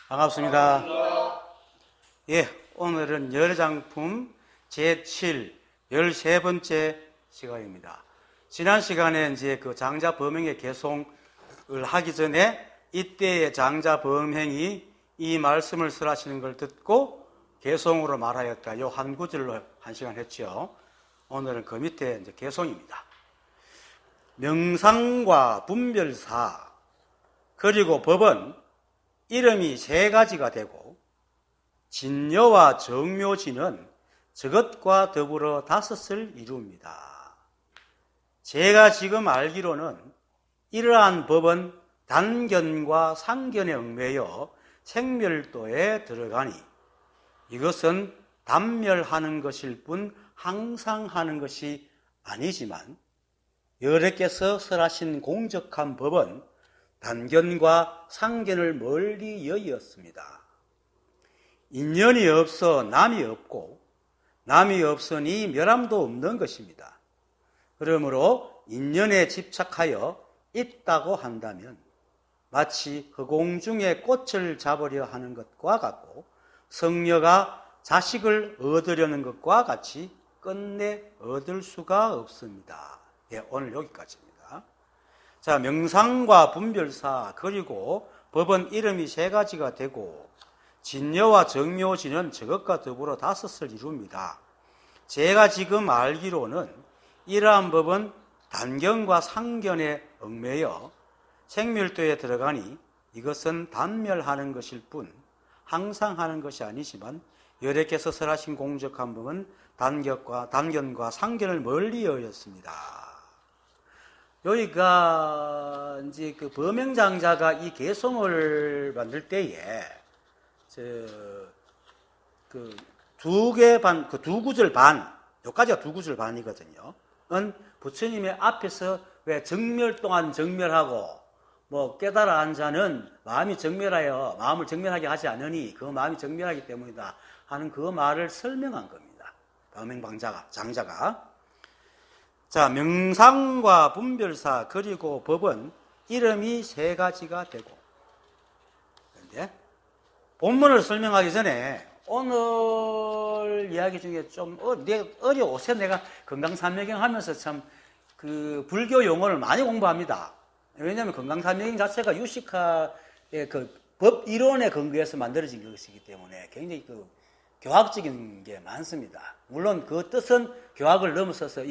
반갑습니다. 예, 오늘은 열장품 제7, 13번째 시간입니다. 지난 시간에 이제 그 장자 범행의 개송을 하기 전에 이때의 장자 범행이 이 말씀을 설하시는 걸 듣고 개송으로 말하였다. 요 한 구절로 한 시간 했죠. 오늘은 그 밑에 이제 개송입니다. 명상과 분별사 그리고 법은 이름이 세 가지가 되고 진여와 정묘지는 저것과 더불어 다섯을 이룹니다. 제가 지금 알기로는 이러한 법은 단견과 상견에 얽매여 생멸도에 들어가니 이것은 단멸하는 것일 뿐 항상 하는 것이 아니지만 여러께서 설하신 공적한 법은 단견과 상견을 멀리 여의었습니다. 인연이 없어 남이 없고 남이 없으니 멸함도 없는 것입니다. 그러므로 인연에 집착하여 있다고 한다면 마치 허공 중에 꽃을 잡으려 하는 것과 같고 성녀가 자식을 얻으려는 것과 같이 끝내 얻을 수가 없습니다. 예, 오늘 여기까지입니다. 자, 명상과 분별사 그리고 법은 이름이 세 가지가 되고 진여와 정묘지는 저것과 더불어 다섯을 이룹니다. 제가 지금 알기로는 이러한 법은 단견과 상견에 얽매여 생멸도에 들어가니 이것은 단멸하는 것일 뿐 항상 하는 것이 아니지만 여러께서 설하신 공적한 법은 단견과 상견을 멀리 여겼습니다. 여기가 이제 그 범행장자가 이 개송을 만들 때에 두 구절 반, 여기까지가 두 구절 반이거든요. 부처님의 앞에서 왜 정멸 동안 정멸하고 뭐 깨달아 한 자는 마음이 정멸하여 마음을 정멸하게 하지 않으니 그 마음이 정멸하기 때문이다 하는 그 말을 설명한 겁니다. 범행장자가. 자, 명상과 분별사 그리고 법은 이름이 세 가지가 되고 그런데 본문을 설명하기 전에 오늘 이야기 중에 좀 어려워서 내가 건강산매경 하면서 참 그 불교 용어를 많이 공부합니다. 왜냐하면 건강산매경 자체가 유식화의 그 법 이론에 근거해서 만들어진 것이기 때문에 굉장히 그 교학적인 게 많습니다. 물론 그 뜻은 교학을 넘어서서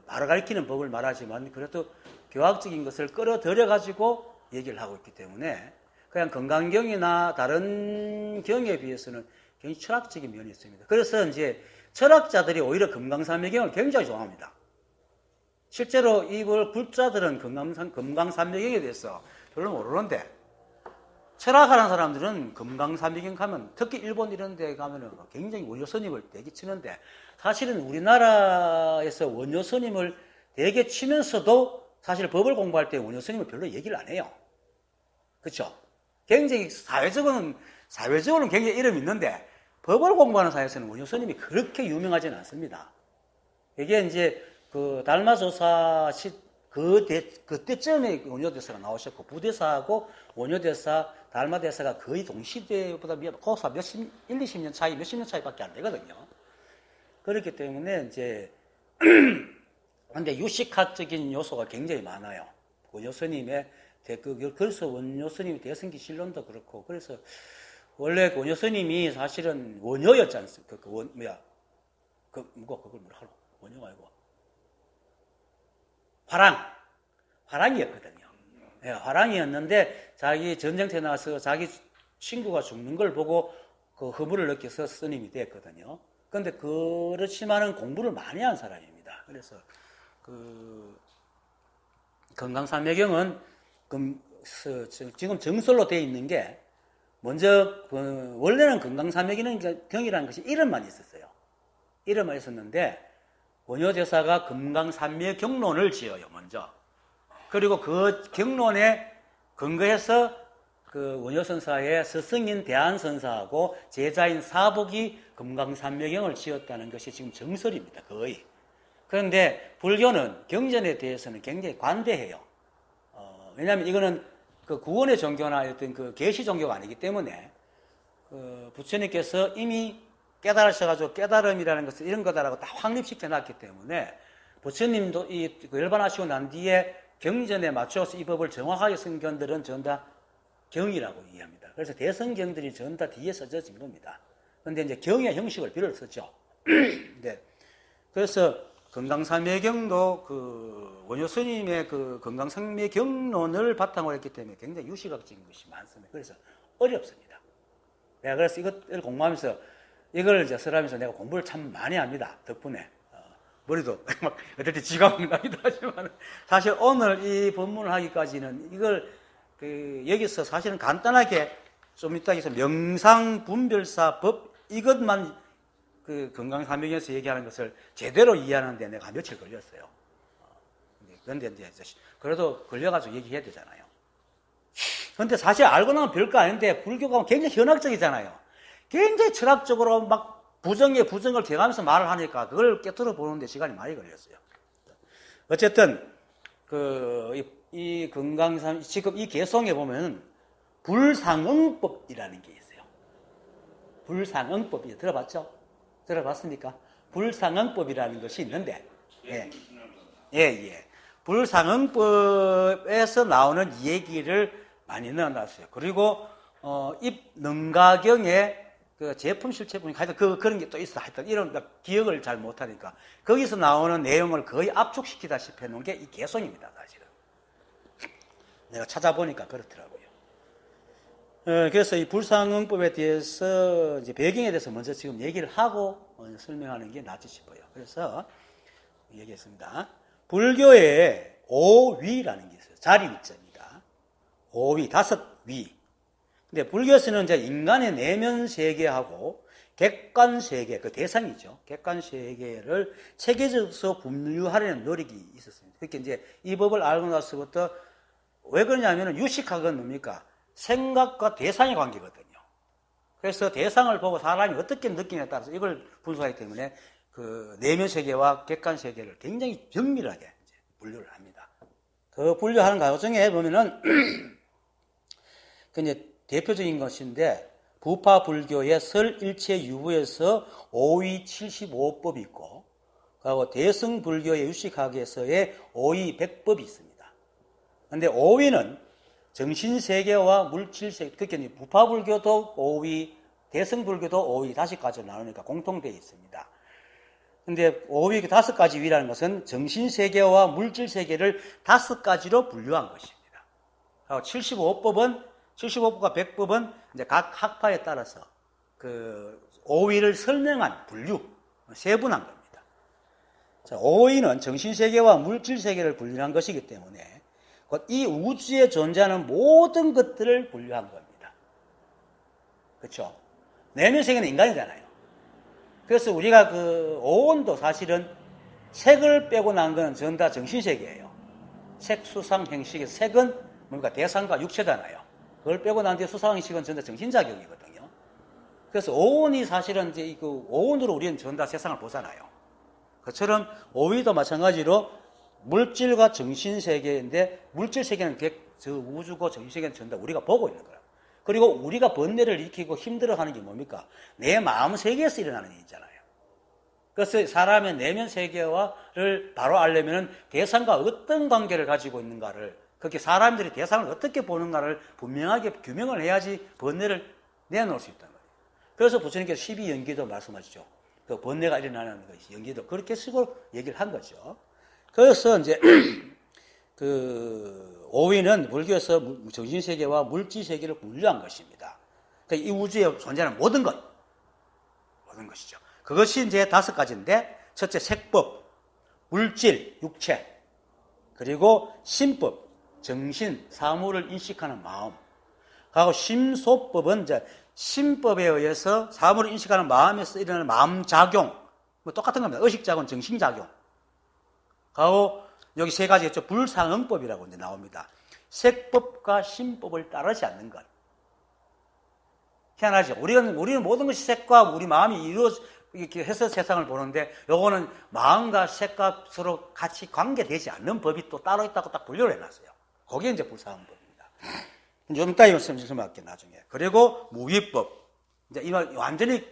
바로 가르치는 법을 말하지만 그래도 교학적인 것을 끌어들여 가지고 얘기를 하고 있기 때문에 그냥 건강경이나 다른 경에 비해서는 굉장히 철학적인 면이 있습니다. 그래서 이제 철학자들이 오히려 금강산매경을 굉장히 좋아합니다. 실제로 이걸 불자들은 금강산매경에 대해서 별로 모르는데 철학하는 사람들은 금강산매경 가면 특히 일본 이런 데 가면은 굉장히 원효 스님을 대기 치는데 사실은 우리나라에서 원효 스님을 대개 치면서도 사실 법을 공부할 때 원효 스님을 별로 얘기를 안 해요. 그렇죠? 굉장히 사회적으로는 굉장히 이름이 있는데 법을 공부하는 사회에서는 원효 스님이 그렇게 유명하지는 않습니다. 이게 이제 그 달마조사 그때쯤에 원효대사가 나오셨고 부대사하고 원효대사, 달마대사가 거의 동시대보다 거기서 20년 차이, 몇십 년 차이밖에 안 되거든요. 그렇기 때문에 이제 근데 유식학적인 요소가 굉장히 많아요. 원효 스님의 그래서 원효 스님의 대승기 실론도 그렇고 그래서 원래 원효 스님이 사실은 원효였지 않습니까? 그걸 뭐라 하노? 원효가 아니고 화랑이었거든요. 네, 화랑이었는데 자기 전쟁터에 나와서 자기 친구가 죽는 걸 보고 그 허물을 느껴서 스님이 됐거든요. 그런데 그렇지만은 공부를 많이 한 사람입니다. 그래서 그 건강산매경은 지금 정설로 되어 있는 게 먼저 원래는 건강산매경이라는 것이 이름만 있었어요. 이름만 있었는데 원효대사가 금강산매경론을 지어요, 먼저. 그리고 그 경론에 근거해서 그 원효선사의 스승인 대한선사하고 제자인 사복이 금강산매경을 지었다는 것이 지금 정설입니다, 거의. 그런데 불교는 경전에 대해서는 굉장히 관대해요. 왜냐하면 이거는 그 구원의 종교나 어떤 그 계시 종교가 아니기 때문에 부처님께서 이미 깨달으셔가지고 깨달음이라는 것은 이런 거다라고 다 확립시켜 놨기 때문에 부처님도 그 열반하시고 난 뒤에 경전에 맞춰서 이 법을 정확하게 쓴 견들은 전부 다 경이라고 이해합니다. 그래서 대성경들이 전부 다 뒤에 써진 겁니다. 그런데 이제 경의 형식을 빌어 썼죠. 네. 그래서 건강삼매경도 그 원효 스님의 그 건강삼매경론을 바탕으로 했기 때문에 굉장히 유시각적인 것이 많습니다. 그래서 어렵습니다. 내가 그래서 이것을 공부하면서 이걸 이제 쓰라면서 내가 공부를 참 많이 합니다. 덕분에. 머리도 막 어떨 때 지각이 나기도 하지만 사실 오늘 이 법문을 하기까지는 이걸 여기서 사실은 간단하게 좀 이따 해서 명상분별사법 이것만 그 건강삼명에서 얘기하는 것을 제대로 이해하는데 내가 며칠 걸렸어요. 그런데 이제 그래도 걸려가지고 얘기해야 되잖아요. 그런데 사실 알고 나면 별거 아닌데 불교가 굉장히 현학적이잖아요. 굉장히 철학적으로 막 부정에 부정을 개가면서 말을 하니까 그걸 깨뜨려 보는데 시간이 많이 걸렸어요. 어쨌든 이 건강삼 지금 이 개성에 보면 불상응법이라는 게 있어요. 불상응법이 들어봤죠? 들어봤습니까? 불상응법이라는 것이 있는데, 불상응법에서 나오는 얘기를 많이 넣어놨어요. 그리고 입능가경에 그 제품 실체분이 하여튼 그런 게 또 있어. 하여튼 이런 기억을 잘 못하니까 거기서 나오는 내용을 거의 압축시키다시피 해놓은 게 이 개성입니다. 사실은 내가 찾아보니까 그렇더라고요. 그래서 이 불상응법에 대해서 이제 배경에 대해서 먼저 지금 얘기를 하고 설명하는 게 낫지 싶어요. 그래서 얘기했습니다. 불교에 오위라는 게 있어요. 자리 위자입니다. 오위, 5위. 근데 불교에서는 이제 인간의 내면 세계하고 객관 세계, 그 대상이죠. 객관 세계를 체계적으로 분류하려는 노력이 있었습니다. 그러니까 이제 이 법을 알고 나서부터 왜 그러냐면은 유식학은 뭡니까? 생각과 대상의 관계거든요. 그래서 대상을 보고 사람이 어떻게 느끼냐에 따라서 이걸 분석하기 때문에 그 내면 세계와 객관 세계를 굉장히 정밀하게 이제 분류를 합니다. 그 분류하는 과정에 보면은 그 이제 대표적인 것인데 부파 불교의 설일체 유부에서 5위 75법이 있고 그리고 대승 불교의 유식학에서의 5위 100법이 있습니다. 그런데 5위는 정신세계와 물질세계, 그러니까 부파 불교도 5위, 대승 불교도 5위 5가지로 나누니까 공통되어 있습니다. 근데 5위 5가지 위라는 것은 정신세계와 물질세계를 5가지로 분류한 것입니다. 그리고 75법과 100법은 이제 각 학파에 따라서 그 5위를 설명한 분류, 세분한 겁니다. 자, 5위는 정신세계와 물질세계를 분류한 것이기 때문에 이 우주에 존재하는 모든 것들을 분류한 겁니다. 그렇죠? 내면세계는 인간이잖아요. 그래서 우리가 그 오온도 사실은 색을 빼고 난 건 전부 다 정신세계예요. 색, 수상, 행식의 색은 뭔가 대상과 육체잖아요. 그걸 빼고 난 뒤에 수상, 행식은 전부 다 정신작용이거든요. 그래서 오온이 사실은 이제 그 오온으로 우리는 전부 다 세상을 보잖아요. 그처럼 오위도 마찬가지로 물질과 정신세계인데 물질세계는 저 우주고 정신세계는 전부 다 우리가 보고 있는 거예요. 그리고 우리가 번뇌를 일으키고 힘들어하는 게 뭡니까? 내 마음 세계에서 일어나는 일이잖아요. 그래서 사람의 내면 세계를 바로 알려면 대상과 어떤 관계를 가지고 있는가를 그렇게 사람들이 대상을 어떻게 보는가를 분명하게 규명을 해야지 번뇌를 내놓을 수 있다는 거예요. 그래서 부처님께서 12연기도 말씀하시죠. 그 번뇌가 일어나는 것이 연기도 그렇게 쓰고 얘기를 한 거죠. 그래서 이제 그 5위는 불교에서 정신세계와 물질세계를 분류한 것입니다. 그러니까 이 우주에 존재하는 모든 것이죠. 그것이 이제 5가지인데 첫째 색법, 물질, 육체, 그리고 심법, 정신, 사물을 인식하는 마음. 하고 심소법은 이제 심법에 의해서 사물을 인식하는 마음에서 일어나는 마음작용. 뭐 똑같은 겁니다. 의식작용, 정신작용. 하고 여기 3가지 있죠. 불상응법이라고 이제 나옵니다. 색법과 심법을 따르지 않는 것. 희한하죠. 우리는 모든 것이 색과 우리 마음이 이렇게 해서 세상을 보는데 요거는 마음과 색과 서로 같이 관계되지 않는 법이 또 따로 있다고 딱 분류를 해놨어요. 그게 이제 불상응법입니다. 좀 이따 이거 설명할게, 나중에. 그리고 무위법. 이제 이거 완전히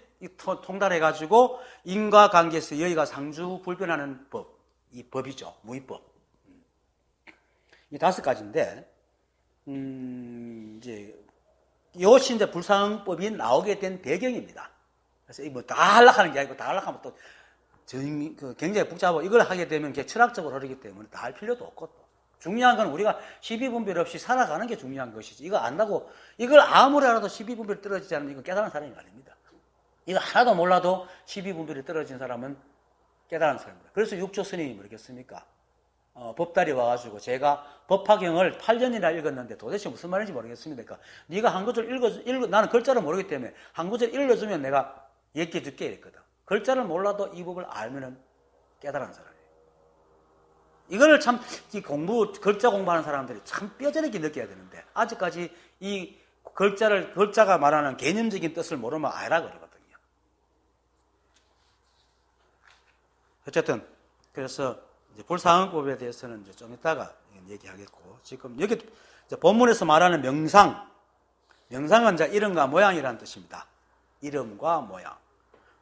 통달해가지고 인과관계에서 여기가 상주불변하는 법. 이 법이죠. 무위법. 이 5가지인데, 이제, 이것이 이제 불상법이 나오게 된 배경입니다. 그래서 이거 다 하락하는 게 아니고, 다 하락하면 또, 굉장히 복잡하고, 이걸 하게 되면 철학적으로 흐르기 때문에 다 할 필요도 없고, 또. 중요한 건 우리가 시비분별 없이 살아가는 게 중요한 것이지. 이거 안다고, 이걸 아무리 알아도 시비분별이 떨어지지 않으면 이거 깨달은 사람이 아닙니다. 이거 하나도 몰라도 시비분별이 떨어진 사람은 깨달은 사람입니다. 그래서 육조 스님이 뭐겠습니까? 법달이 와가지고 제가 법화경을 8년이나 읽었는데 도대체 무슨 말인지 모르겠습니다. 그러니까 네가 한 구절 나는 글자를 모르기 때문에 한 구절 읽어주면 내가 얘기해 줄게 이랬거든. 글자를 몰라도 이 법을 알면은 깨달은 사람이에요. 이거를 참, 글자 공부하는 사람들이 참 뼈저리게 느껴야 되는데, 아직까지 이 글자가 말하는 개념적인 뜻을 모르면 알아 그러거든요. 어쨌든, 그래서, 이제 불상응법에 대해서는 이제 좀 이따가 얘기하겠고, 지금 여기 본문에서 말하는 명상은 이제 이름과 모양이라는 뜻입니다. 이름과 모양.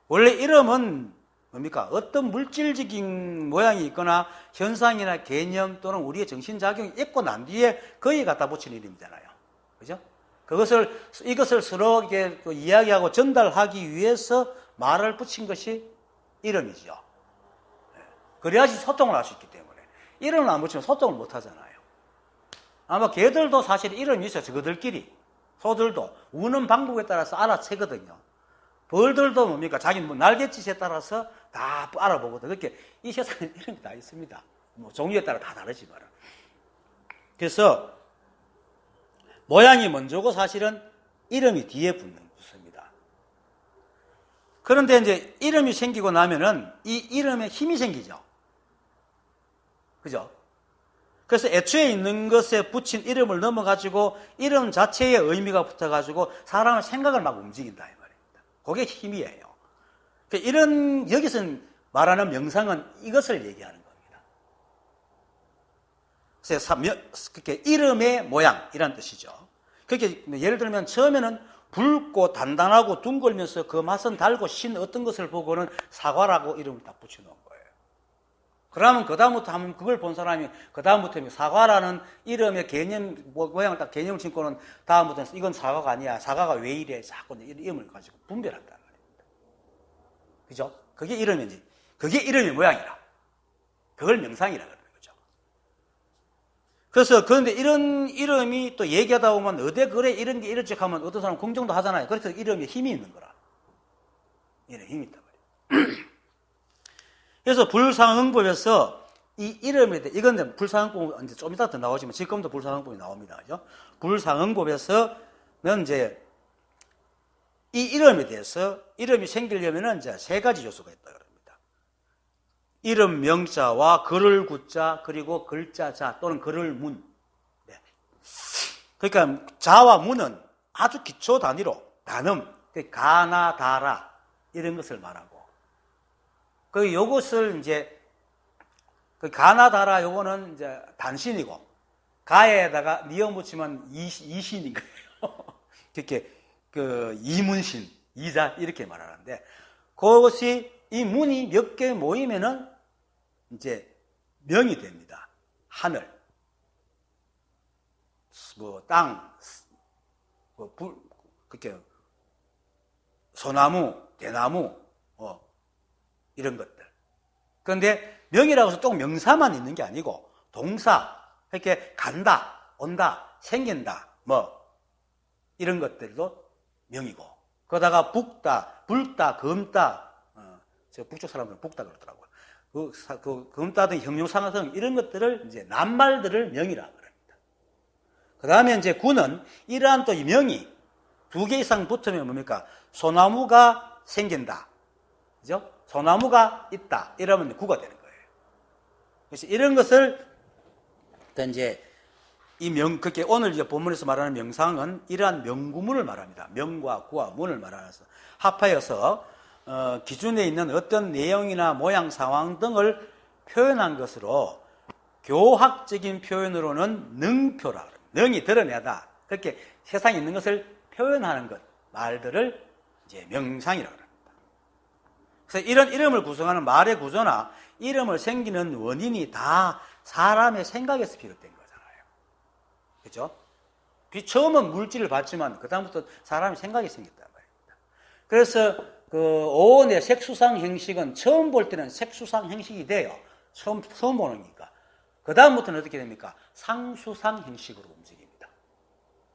원래 이름은 뭡니까? 어떤 물질적인 모양이 있거나 현상이나 개념 또는 우리의 정신작용이 있고 난 뒤에 거기에 갖다 붙인 이름이잖아요. 그죠? 이것을 서로 이야기하고 전달하기 위해서 말을 붙인 것이 이름이죠. 그래야지 소통을 할 수 있기 때문에. 이름을 안 붙이면 소통을 못 하잖아요. 아마 개들도 사실 이름이 있어요. 저들끼리. 소들도. 우는 방법에 따라서 알아채거든요. 벌들도 뭡니까? 자기 날갯짓에 따라서 다 알아보거든. 그렇게 이 세상에 이름이 다 있습니다. 종류에 따라 다 다르지만. 그래서 모양이 먼저고 사실은 이름이 뒤에 붙습니다. 그런데 이제 이름이 생기고 나면은 이 이름에 힘이 생기죠. 그죠? 그래서 애초에 있는 것에 붙인 이름을 넘어가지고 이름 자체의 의미가 붙어가지고 사람의 생각을 막 움직인다. 그게 힘이에요. 여기서 말하는 명상은 이것을 얘기하는 겁니다. 그래서 그렇게 이름의 모양이란 뜻이죠. 그렇게 예를 들면 처음에는 붉고 단단하고 둥글면서 그 맛은 달고 신 어떤 것을 보고는 사과라고 이름을 딱 붙여놓은 거예요. 그러면 그다음부터 하면 그걸 본 사람이 그다음부터 사과라는 이름의 모양을 딱 개념을 짓고는 다음부터는 이건 사과가 아니야. 사과가 왜 이래. 자꾸 이름을 가지고 분별한다는 말입니다. 그죠? 그게 이름이지. 그게 이름의 모양이라. 그걸 명상이라 그러는 거죠. 그래서 그런데 이런 이름이 또 얘기하다 보면 어디 그래 이런 게 이렇지 하면 어떤 사람은 긍정도 하잖아요. 그래서 이름에 힘이 있는 거라. 이런 힘이 있단 말이에요. 그래서 불상응법에서 이 이름에 대해, 이건 불상응법, 이제 좀 이따 더 나오지만 지금도 불상응법이 나옵니다. 그죠? 불상응법에서는 이제 이 이름에 대해서, 이름이 생기려면은 이제 3가지 요소가 있다 그럽니다. 이름 명자와 글을 구자, 그리고 글자 자 또는 글을 문. 네. 그러니까 자와 문은 아주 기초 단위로 단음, 가나, 다라, 이런 것을 말하고, 요것을 이제, 가나다라 요거는 이제 단신이고, 가에다가 니어 붙이면 이신인 거예요. 이렇게, 이문신, 이자, 이렇게 말하는데, 그것이, 이 문이 몇 개 모이면은, 이제, 명이 됩니다. 하늘, 땅, 그렇게, 소나무, 대나무, 이런 것들. 그런데 명이라고 해서 또 명사만 있는 게 아니고 동사, 이렇게 간다, 온다, 생긴다, 이런 것들도 명이고, 그러다가 붓다, 불다, 검다, 저 북쪽 사람들은 붓다 그러더라고요. 검다 등 형용사나 등 이런 것들을 이제 낱말들을 명이라 그럽니다. 그 다음에 이제 구는 이러한 또 이 명이 2개 이상 붙으면 뭡니까? 소나무가 생긴다. 그죠? 소나무가 있다. 이러면 구가 되는 거예요. 그래서 이런 것을, 이제, 그렇게 오늘 이제 본문에서 말하는 명상은 이러한 명구문을 말합니다. 명과 구와 문을 말하면서 합하여서, 기준에 있는 어떤 내용이나 모양, 상황 등을 표현한 것으로 교학적인 표현으로는 능표라. 능이 드러내다. 그렇게 세상에 있는 것을 표현하는 것, 말들을 이제 명상이라고 합니다. 그래서 이런 이름을 구성하는 말의 구조나 이름을 생기는 원인이 다 사람의 생각에서 비롯된 거잖아요. 그죠? 처음은 물질을 봤지만 그다음부터 사람의 생각이 생겼단 말입니다. 그래서 그 오온의 색수상 형식은 처음 볼 때는 색수상 형식이 돼요. 처음 보는 거니까. 그다음부터는 어떻게 됩니까? 상수상 형식으로 움직입니다.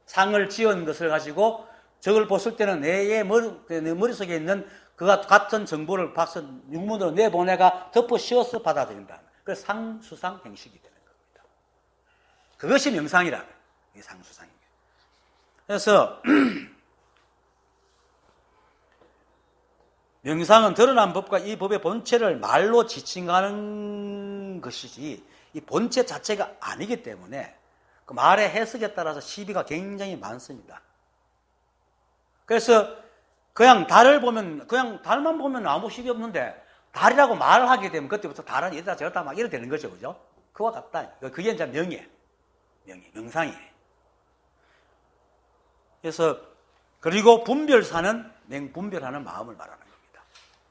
상을 지은 것을 가지고 저걸 봤을 때는 내 머릿속에 있는 그와 같은 정보를 박스 육문으로 내보내가 덮어 씌워서 받아들인다. 그래서 상수상 형식이 되는 겁니다. 그것이 명상이라는 거예요. 이게 상수상입니다. 그래서 명상은 드러난 법과 이 법의 본체를 말로 지칭하는 것이지 이 본체 자체가 아니기 때문에 그 말의 해석에 따라서 시비가 굉장히 많습니다. 그래서 그냥 달만 보면 아무 시비 없는데 달이라고 말을 하게 되면 그때부터 달은 이러다 저러다 막 이래 되는 거죠. 그죠? 그와 같다. 그게 이제 명상이에요. 그래서 그리고 분별사는 맹분별하는 마음을 말하는 겁니다.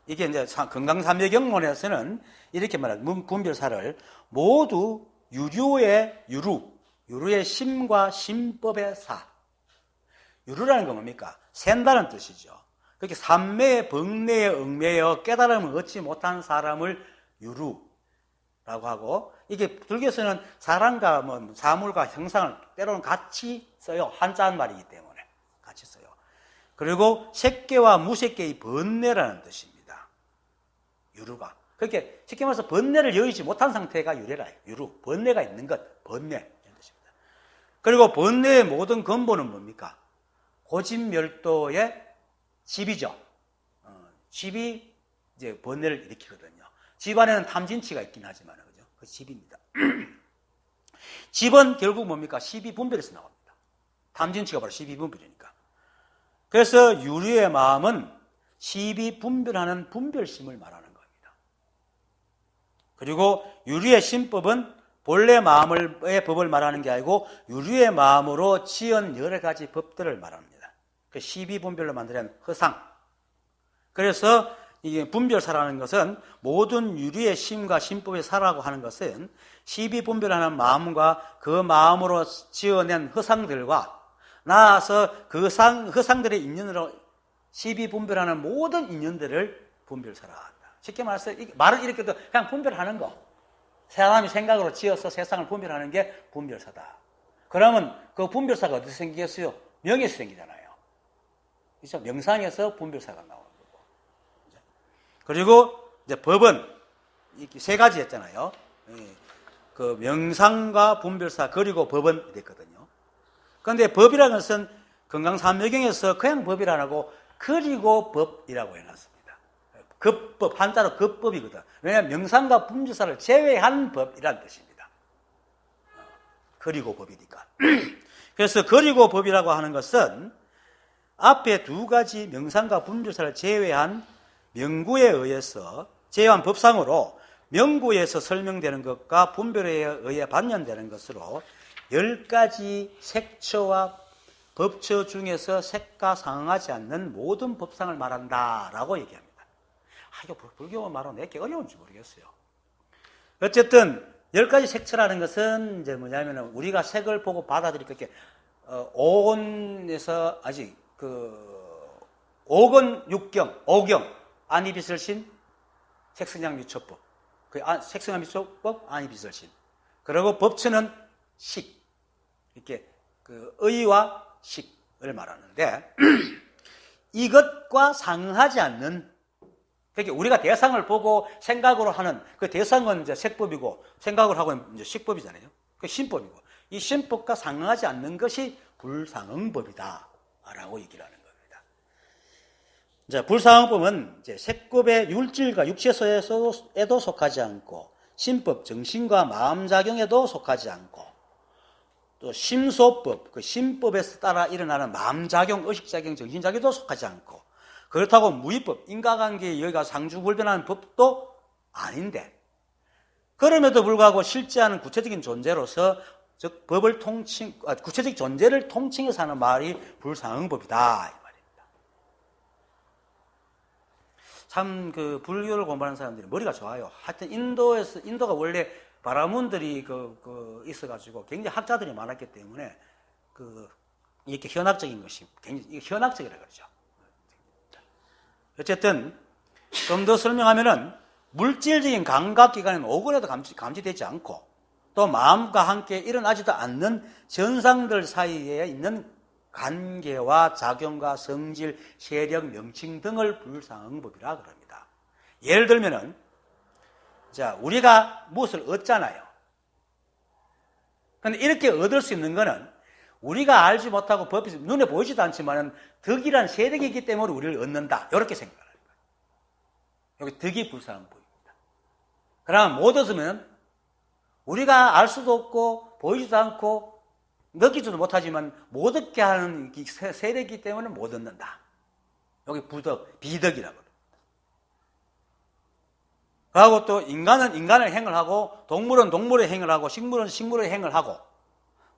이게 이제 건강삼매경론에서는 이렇게 말합니다. 분별사를 모두 유류의 심과 심법의 사. 유류라는 건 뭡니까? 샌다는 뜻이죠. 그렇게 삼매에 번뇌에 얽매여 깨달음을 얻지 못한 사람을 유류라고 하고, 이게 불교에서는 사람과 사물과 형상을 때로는 같이 써요. 한자한 말이기 때문에 같이 써요. 그리고 색계와 무색계의 번뇌라는 뜻입니다. 유류가. 그렇게 쉽게 말해서 번뇌를 여의지 못한 상태가 유류. 번뇌가 있는 것, 번뇌 이런 뜻입니다. 그리고 번뇌의 모든 근본은 뭡니까? 고집멸도의 집이죠. 집이 이제 번뇌를 일으키거든요. 집 안에는 탐진치가 있긴 하지만, 그죠? 그 집입니다. 집은 결국 뭡니까? 12분별에서 나옵니다. 탐진치가 바로 12분별이니까. 그래서 유리의 마음은 12분별하는 분별심을 말하는 겁니다. 그리고 유리의 심법은 본래 마음의 법을 말하는 게 아니고 유리의 마음으로 지은 여러 가지 법들을 말합니다. 그 12분별로 만들어낸 허상. 그래서 이게 분별사라는 것은 모든 유리의 심과 심법의 사라고 하는 것은 12분별하는 마음과 그 마음으로 지어낸 허상들과 나아서 그 허상들의 인연으로 12분별하는 모든 인연들을 분별사라 한다. 쉽게 말해서 말은 이렇게 그냥 분별하는 거. 사람이 생각으로 지어서 세상을 분별하는 게 분별사다. 그러면 그 분별사가 어디서 생기겠어요? 명에서 생기잖아요. 그렇죠? 명상에서 분별사가 나오는 거고. 그리고 이제 법은 이렇게 세 가지 했잖아요. 그 명상과 분별사 그리고 법은 이랬거든요. 그런데 법이라는 것은 건강삼매경에서 그냥 법이라 안 하고 그리고 법이라고 해놨습니다. 급법, 한자로 급법이거든. 왜냐하면 명상과 분별사를 제외한 법이라는 뜻입니다. 그리고 법이니까. 그래서 그리고 법이라고 하는 것은 앞에 두 가지 명상과 분별사를 제외한 명구에 의해서 제외한 법상으로 명구에서 설명되는 것과 분별에 의해 반영되는 것으로 10가지 색처와 법처 중에서 색과 상응하지 않는 모든 법상을 말한다라고 얘기합니다. 이거 불교 말은 내게 어려운지 모르겠어요. 어쨌든 10가지 색처라는 것은 이제 뭐냐면 우리가 색을 보고 받아들일 게 오건에서 아직 오건 육경, 오경, 안이비설신, 색성향미초법, 색성향미초법, 안이비설신. 그리고 법처는 식, 이렇게 의와 식을 말하는데 이것과 상응하지 않는, 그러니까 우리가 대상을 보고 생각으로 하는 그 대상은 이제 색법이고 생각을 하고 이제 식법이잖아요. 그 신법이고 이 신법과 상응하지 않는 것이 불상응법이다라고 얘기를 하는 겁니다. 자, 불상응법은 이제 색법의 율질과 육체에도 속하지 않고 신법 정신과 마음작용에도 속하지 않고 또 심소법, 그 심법에서 따라 일어나는 마음작용, 의식작용, 정신작용도 속하지 않고 그렇다고 무위법, 인과관계에 여기가 상주불변하는 법도 아닌데 그럼에도 불구하고 실제하는 구체적인 존재로서 즉 법을 구체적 존재를 통칭해서 하는 말이 불상응법이다 이 말입니다. 참 그 불교를 공부하는 사람들이 머리가 좋아요. 하여튼 인도가 원래 바라문들이 있어가지고 굉장히 학자들이 많았기 때문에 이렇게 현학적인 것이 굉장히 현학적이라 그러죠. 어쨌든 좀 더 설명하면은 물질적인 감각기관은 5근에도 감지되지 않고 또 마음과 함께 일어나지도 않는 현상들 사이에 있는 관계와 작용과 성질, 세력, 명칭 등을 불상응법이라 그럽니다. 예를 들면은 자, 우리가 무엇을 얻잖아요. 근데 이렇게 얻을 수 있는 거는 우리가 알지 못하고 법이 눈에 보이지도 않지만은 덕이란 세력이 있기 때문에 우리를 얻는다. 이렇게 생각하는 거예요. 여기 덕이 불상응법입니다. 그러면 못 얻으면 우리가 알 수도 없고 보이지도 않고 느끼지도 못하지만 못 얻게 하는 세력이기 때문에 못 얻는다. 여기 비덕이라고 합니다. 그리고 또 인간은 인간의 행을 하고 동물은 동물의 행을 하고 식물은 식물의 행을 하고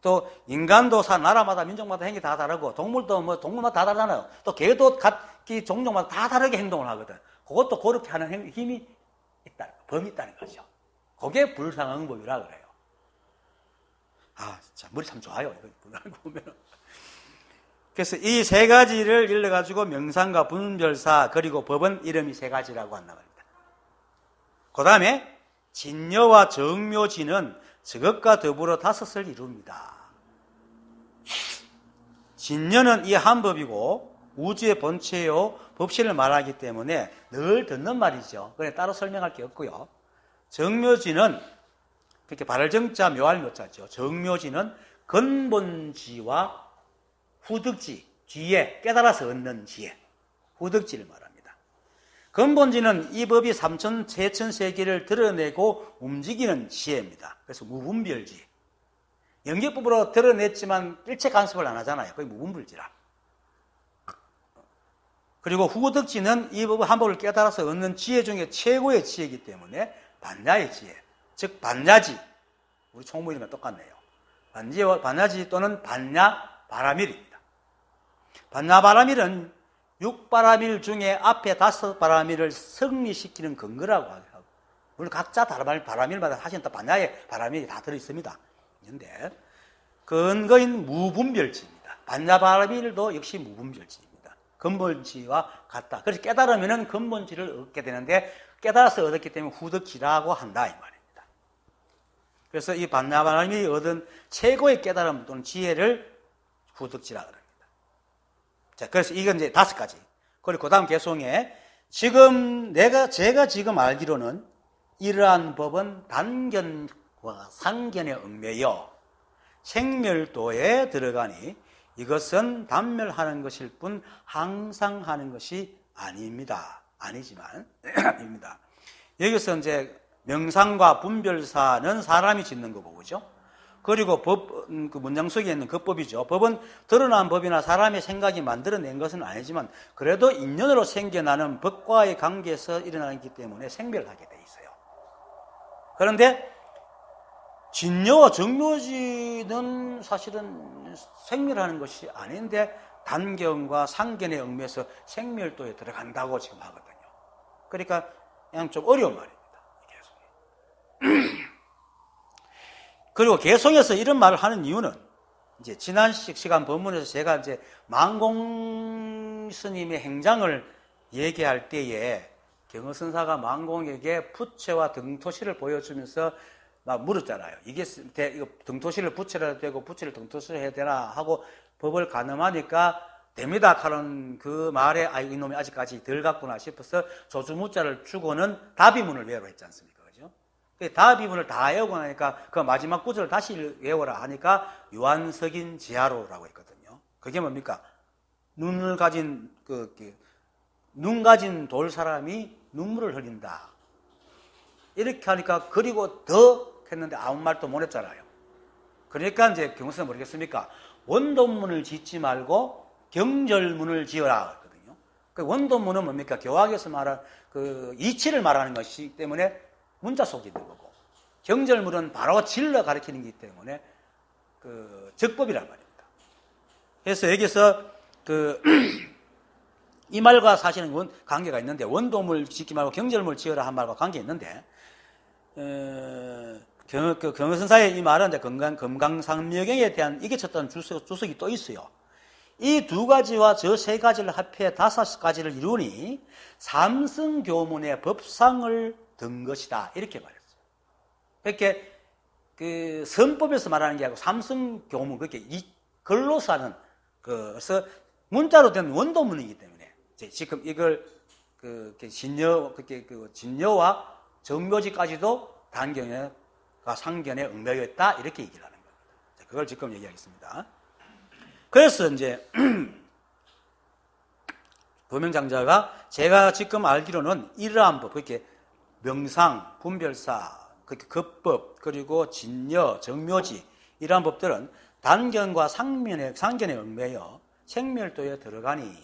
또 인간도 나라마다 민족마다 행이 다 다르고 동물도 동물마다 다 다르잖아요. 또 개도 각기 종족마다 다 다르게 행동을 하거든. 그것도 그렇게 하는 힘이 있다, 범이 있다는 거죠. 그게 불상응법이라 그래요. 진짜 머리 참 좋아요. 이거 보면. 그래서 이 세 가지를 일러가지고 명상과 분별사 그리고 법은 이름이 세 가지라고 한단 말입니다. 그 다음에 진여와 정묘지는 저것과 더불어 5을 이룹니다. 진여는 이 한 법이고 우주의 본체요 법신을 말하기 때문에 늘 듣는 말이죠. 그래 따로 설명할 게 없고요. 정묘지는 그렇게 발정자 묘할 묘자죠. 정묘지는 근본지와 후득지, 지혜, 깨달아서 얻는 지혜, 후득지를 말합니다. 근본지는 이 법이 세천세계를 드러내고 움직이는 지혜입니다. 그래서 무분별지. 연계법으로 드러냈지만 일체 간섭을 안 하잖아요. 그게 무분별지라. 그리고 후득지는 이 법의 한 법을 깨달아서 얻는 지혜 중에 최고의 지혜이기 때문에 반야의 지혜, 즉 반야지, 우리 총무 이름과 똑같네요. 반야지 또는 반야바라밀입니다. 반야바라밀은 6바라밀 중에 앞에 5바라밀을 승리시키는 근거라고 하고, 물론 각자 바라밀마다 사실은 또 반야의 바라밀이 다 들어있습니다. 그런데 근거인 무분별지입니다. 반야바라밀도 역시 무분별지입니다. 근본지와 같다. 그래서 깨달으면 근본지를 얻게 되는데 깨달아서 얻었기 때문에 후득지라고 한다 이 말입니다. 그래서 이 반야바라밀이 얻은 최고의 깨달음 또는 지혜를 후득지라고 합니다. 자, 그래서 이건 이제 5가지. 그리고 그 다음 개송에 제가 지금 알기로는 이러한 법은 단견과 상견의 얽매여 생멸도에 들어가니 이것은 단멸하는 것일 뿐 항상 하는 것이 아닙니다. 아니지만 아닙니다. 여기서 이제 명상과 분별사는 사람이 짓는 거고, 그죠? 그리고 법, 그 문장 속에 있는 그 법이죠. 법은 드러난 법이나 사람의 생각이 만들어낸 것은 아니지만 그래도 인연으로 생겨나는 법과의 관계에서 일어나기 때문에 생멸하게 돼 있어요. 그런데 진여와 정묘지는 사실은 생멸하는 것이 아닌데 단견과 상견의 얽매여서 생멸도에 들어간다고 지금 하거든요. 그러니까 그냥 좀 어려운 말입니다. 그리고 개성에서 이런 말을 하는 이유는 이제 지난 시간 본문에서 제가 이제 만공 스님의 행장을 얘기할 때에 경허선사가 만공에게 부채와 등토시를 보여주면서 막 물었잖아요. 이거 등토시를 부채로 해도 되고 부채를 등토시로 해야 되나 하고 법을 가늠하니까 됩니다 하는 그 말에 아이고 이놈이 아직까지 덜 갔구나 싶어서 조주무자를 주고는 다비문을 외우라 했지 않습니까? 그죠? 다비문을 다 외우고 나니까 그 마지막 구절을 다시 외워라 하니까 유한석인 지하로라고 했거든요. 그게 뭡니까? 눈 가진 돌 사람이 눈물을 흘린다. 이렇게 하니까 그리고 더 했는데 아무 말도 못 했잖아요. 그러니까 이제 경우서는 모르겠습니까? 원도문을 짓지 말고 경절문을 지어라 했거든요. 그 원도문은 뭡니까? 교학에서 말한 그 이치를 말하는 것이기 때문에 문자 속에 있는 거고, 경절문은 바로 질러 가리키는 것이기 때문에 그 적법이란 말입니다. 그래서 여기서 이 말과 사실은 관계가 있는데, 원도물 짓기 말고 경절물 지어라 한 말과 관계 있는데, 경허선사의 이 말은 이제 금강산묘경에 대한 이게 쳤던 주석이 또 있어요. 이 두 가지와 저 세 가지를 합해 5가지를 이루니 삼성교문의 법상을 든 것이다. 이렇게 말했어요. 그렇게 그 선법에서 말하는 게 아니고 삼성교문, 그렇게 글로서 하는, 그래서 문자로 된 원도문이기 때문에 지금 이걸 진여와 정묘지까지도 단견과 상견에 응매였다. 이렇게 얘기를 하는 겁니다. 그걸 지금 얘기하겠습니다. 그래서 이제 도명장자가 제가 지금 알기로는 이러한 법, 그렇게 명상, 분별사, 그렇게 급법, 그리고 진여, 정묘지 이러한 법들은 단견과 상견에 얽매여 생멸도에 들어가니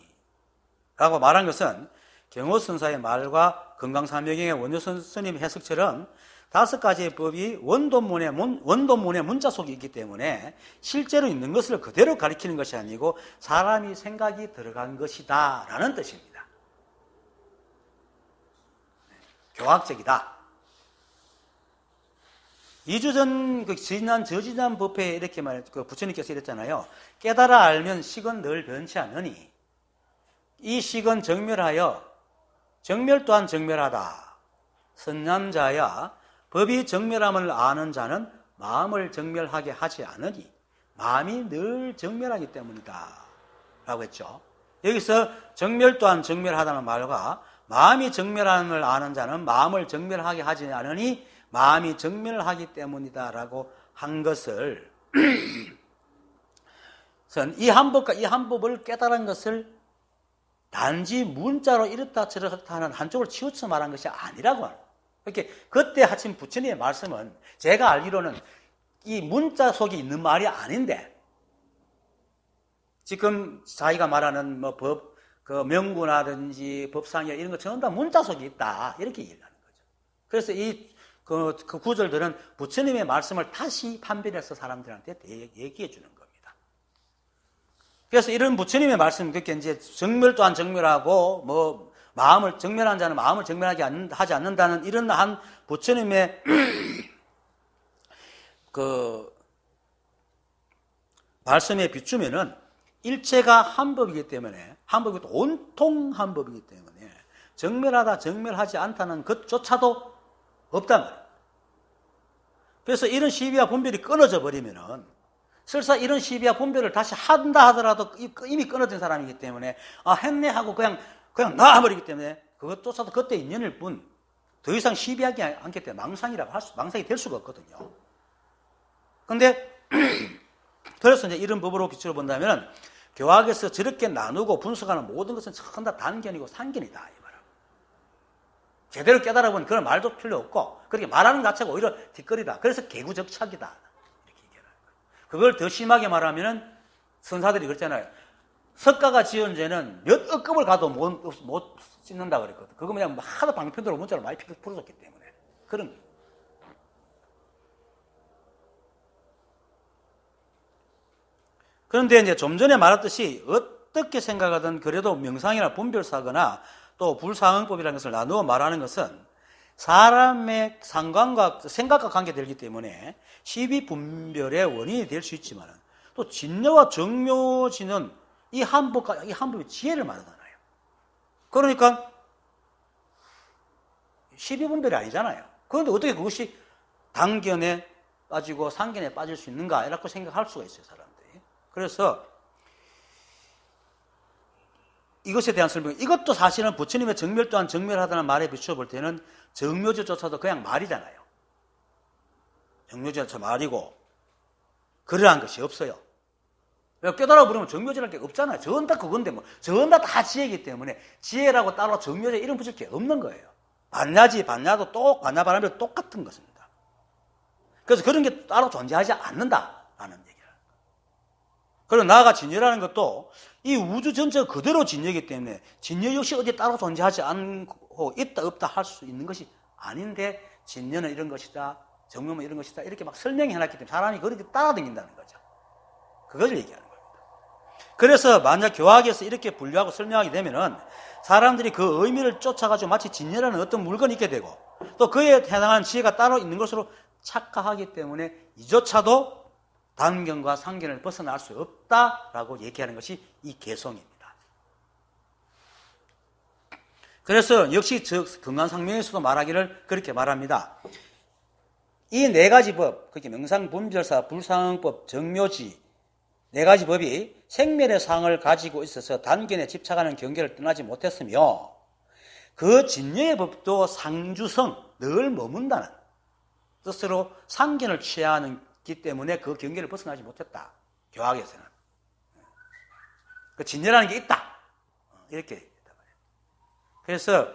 라고 말한 것은 경호선사의 말과 금강산묘경의 원효선 스님 해석처럼 5가지의 법이 원도문의 문자 속에 있기 때문에 실제로 있는 것을 그대로 가리키는 것이 아니고 사람이 생각이 들어간 것이다 라는 뜻입니다. 교학적이다. 2주 전 저지난 법회에 이렇게 부처님께서 이랬잖아요. 깨달아 알면 식은 늘 변치 않으니 이 식은 정멸하여 정멸 또한 정멸하다. 선남자야 법이 정멸함을 아는 자는 마음을 정멸하게 하지 않으니 마음이 늘 정멸하기 때문이다 라고 했죠. 여기서 정멸 또한 정멸하다는 말과 마음이 정멸함을 아는 자는 마음을 정멸하게 하지 않으니 마음이 정멸하기 때문이다 라고 한 것을 이 한 법과 이 한 법을 깨달은 것을 단지 문자로 이렇다 저렇다 하는 한쪽을 치우쳐 말한 것이 아니라고 하는. 이렇게 그때 하신 부처님의 말씀은 제가 알기로는 이 문자 속에 있는 말이 아닌데 지금 자기가 말하는 뭐 법, 명구라든지 법상이나 이런 것 전부 다 문자 속에 있다 이렇게 얘기하는 거죠. 그래서 그 구절들은 부처님의 말씀을 다시 판별해서 사람들한테 얘기해 주는 겁니다. 그래서 이런 부처님의 말씀, 그렇게 이제 정멸 또한 정멸하고 뭐 마음을 정멸한 자는 마음을 정멸하게 하지 않는다는 이런 한 부처님의 그 말씀에 비추면은 일체가 한 법이기 때문에 한 법이 또 온통 한 법이기 때문에 정멸하다 정멸하지 않다는 것조차도 없단 말이에요. 그래서 이런 시비와 분별이 끊어져 버리면은 설사 이런 시비와 분별을 다시 한다 하더라도 이미 끊어진 사람이기 때문에 했네 하고 그냥 놔버리기 때문에 그것조차도 그때 인연일 뿐 더 이상 시비하지 않기 때문에 망상이 될 수가 없거든요. 근데 그래서 이제 이런 법으로 비추어 본다면 교학에서 저렇게 나누고 분석하는 모든 것은 전부 다 단견이고 상견이다 이 말하고 제대로 깨달아보니 그런 말도 필요 없고 그렇게 말하는 자체가 오히려 뒷거리다. 그래서 개구적착이다 이렇게 얘기하는 거예요. 그걸 더 심하게 말하면은 선사들이 그랬잖아요. 석가가 지은 죄는 몇 억급을 가도 못 씻는다 그랬거든. 그거 그냥 하도 방편으로 문자로 많이 풀어줬기 때문에 그런 거예요. 그런데 이제 좀 전에 말했듯이 어떻게 생각하든 그래도 명상이나 분별사거나 또 불사응법이라는 것을 나누어 말하는 것은 사람의 상관과 생각과 관계되기 때문에 시비분별의 원인이 될 수 있지만 또 진여와 정묘지는 이 한 법의 지혜를 말하잖아요. 그러니까 시비분별이 아니잖아요. 그런데 어떻게 그것이 단견에 빠지고 상견에 빠질 수 있는가 이렇게 생각할 수가 있어요, 사람들이. 그래서 이것에 대한 설명, 이것도 사실은 부처님의 정멸 또한 정멸하다는 말에 비추어 볼 때는 정묘지조차도 그냥 말이잖아요. 정묘지조차 말이고 그러한 것이 없어요. 깨달아 버리면 정묘지랄 게 없잖아요. 저건 다 그건데 뭐 저건 다 지혜이기 때문에 지혜라고 따로 정묘지 이름 붙일 게 없는 거예요. 반야지 반야도 반야바람도 똑같은 것입니다. 그래서 그런 게 따로 존재하지 않는다라는 얘기를. 그리고 나아가 진여라는 것도 이 우주 전체가 그대로 진여이기 때문에 진여 역시 어디 따로 존재하지 않고 있다 없다 할 수 있는 것이 아닌데 진여는 이런 것이다 정묘는 이런 것이다 이렇게 막 설명해 놨기 때문에 사람이 그렇게 따라다닌다는 거죠. 그것을 얘기하는 겁니다. 그래서 만약 교학에서 이렇게 분류하고 설명하게 되면은 사람들이 그 의미를 쫓아가지고 마치 진리라는 어떤 물건이 있게 되고 또 그에 해당하는 지혜가 따로 있는 것으로 착각하기 때문에 이조차도 단견과 상견을 벗어날 수 없다라고 얘기하는 것이 이 개성입니다. 그래서 역시 금강상명에서도 말하기를 그렇게 말합니다. 이 네 가지 법, 그게 명상분별사, 불상법, 정묘지 네 가지 법이 생멸의 상을 가지고 있어서 단견에 집착하는 경계를 떠나지 못했으며 그 진여의 법도 상주성, 늘 머문다는 뜻으로 상견을 취하기 때문에 그 경계를 벗어나지 못했다. 교학에서는. 그 진여라는 게 있다. 이렇게 했단 말이에요. 그래서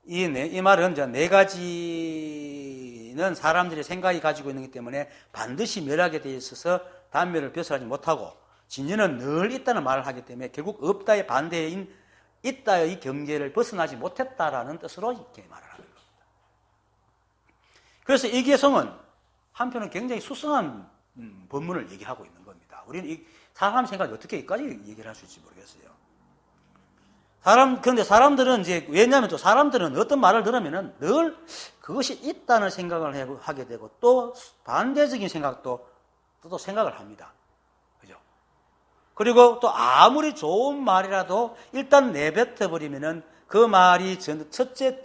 이 말은 이제 네 가지는 사람들이 생각이 가지고 있는 것 때문에 반드시 멸하게 되어 있어서 단멸을 벗어나지 못하고 진여는 늘 있다는 말을 하기 때문에 결국 없다의 반대인 있다의 경계를 벗어나지 못했다라는 뜻으로 이렇게 말을 하는 겁니다. 그래서 이 개성은 한편은 굉장히 수상한 법문을 얘기하고 있는 겁니다. 우리는 이 사람 생각이 어떻게 여기까지 얘기를 할 수 있을지 모르겠어요. 그런데 사람들은 이제, 왜냐하면 또 사람들은 어떤 말을 들으면은 늘 그것이 있다는 생각을 하게 되고 또 반대적인 생각도 또 생각을 합니다. 그죠? 그리고 또 아무리 좋은 말이라도 일단 내뱉어버리면은 그 말이 첫째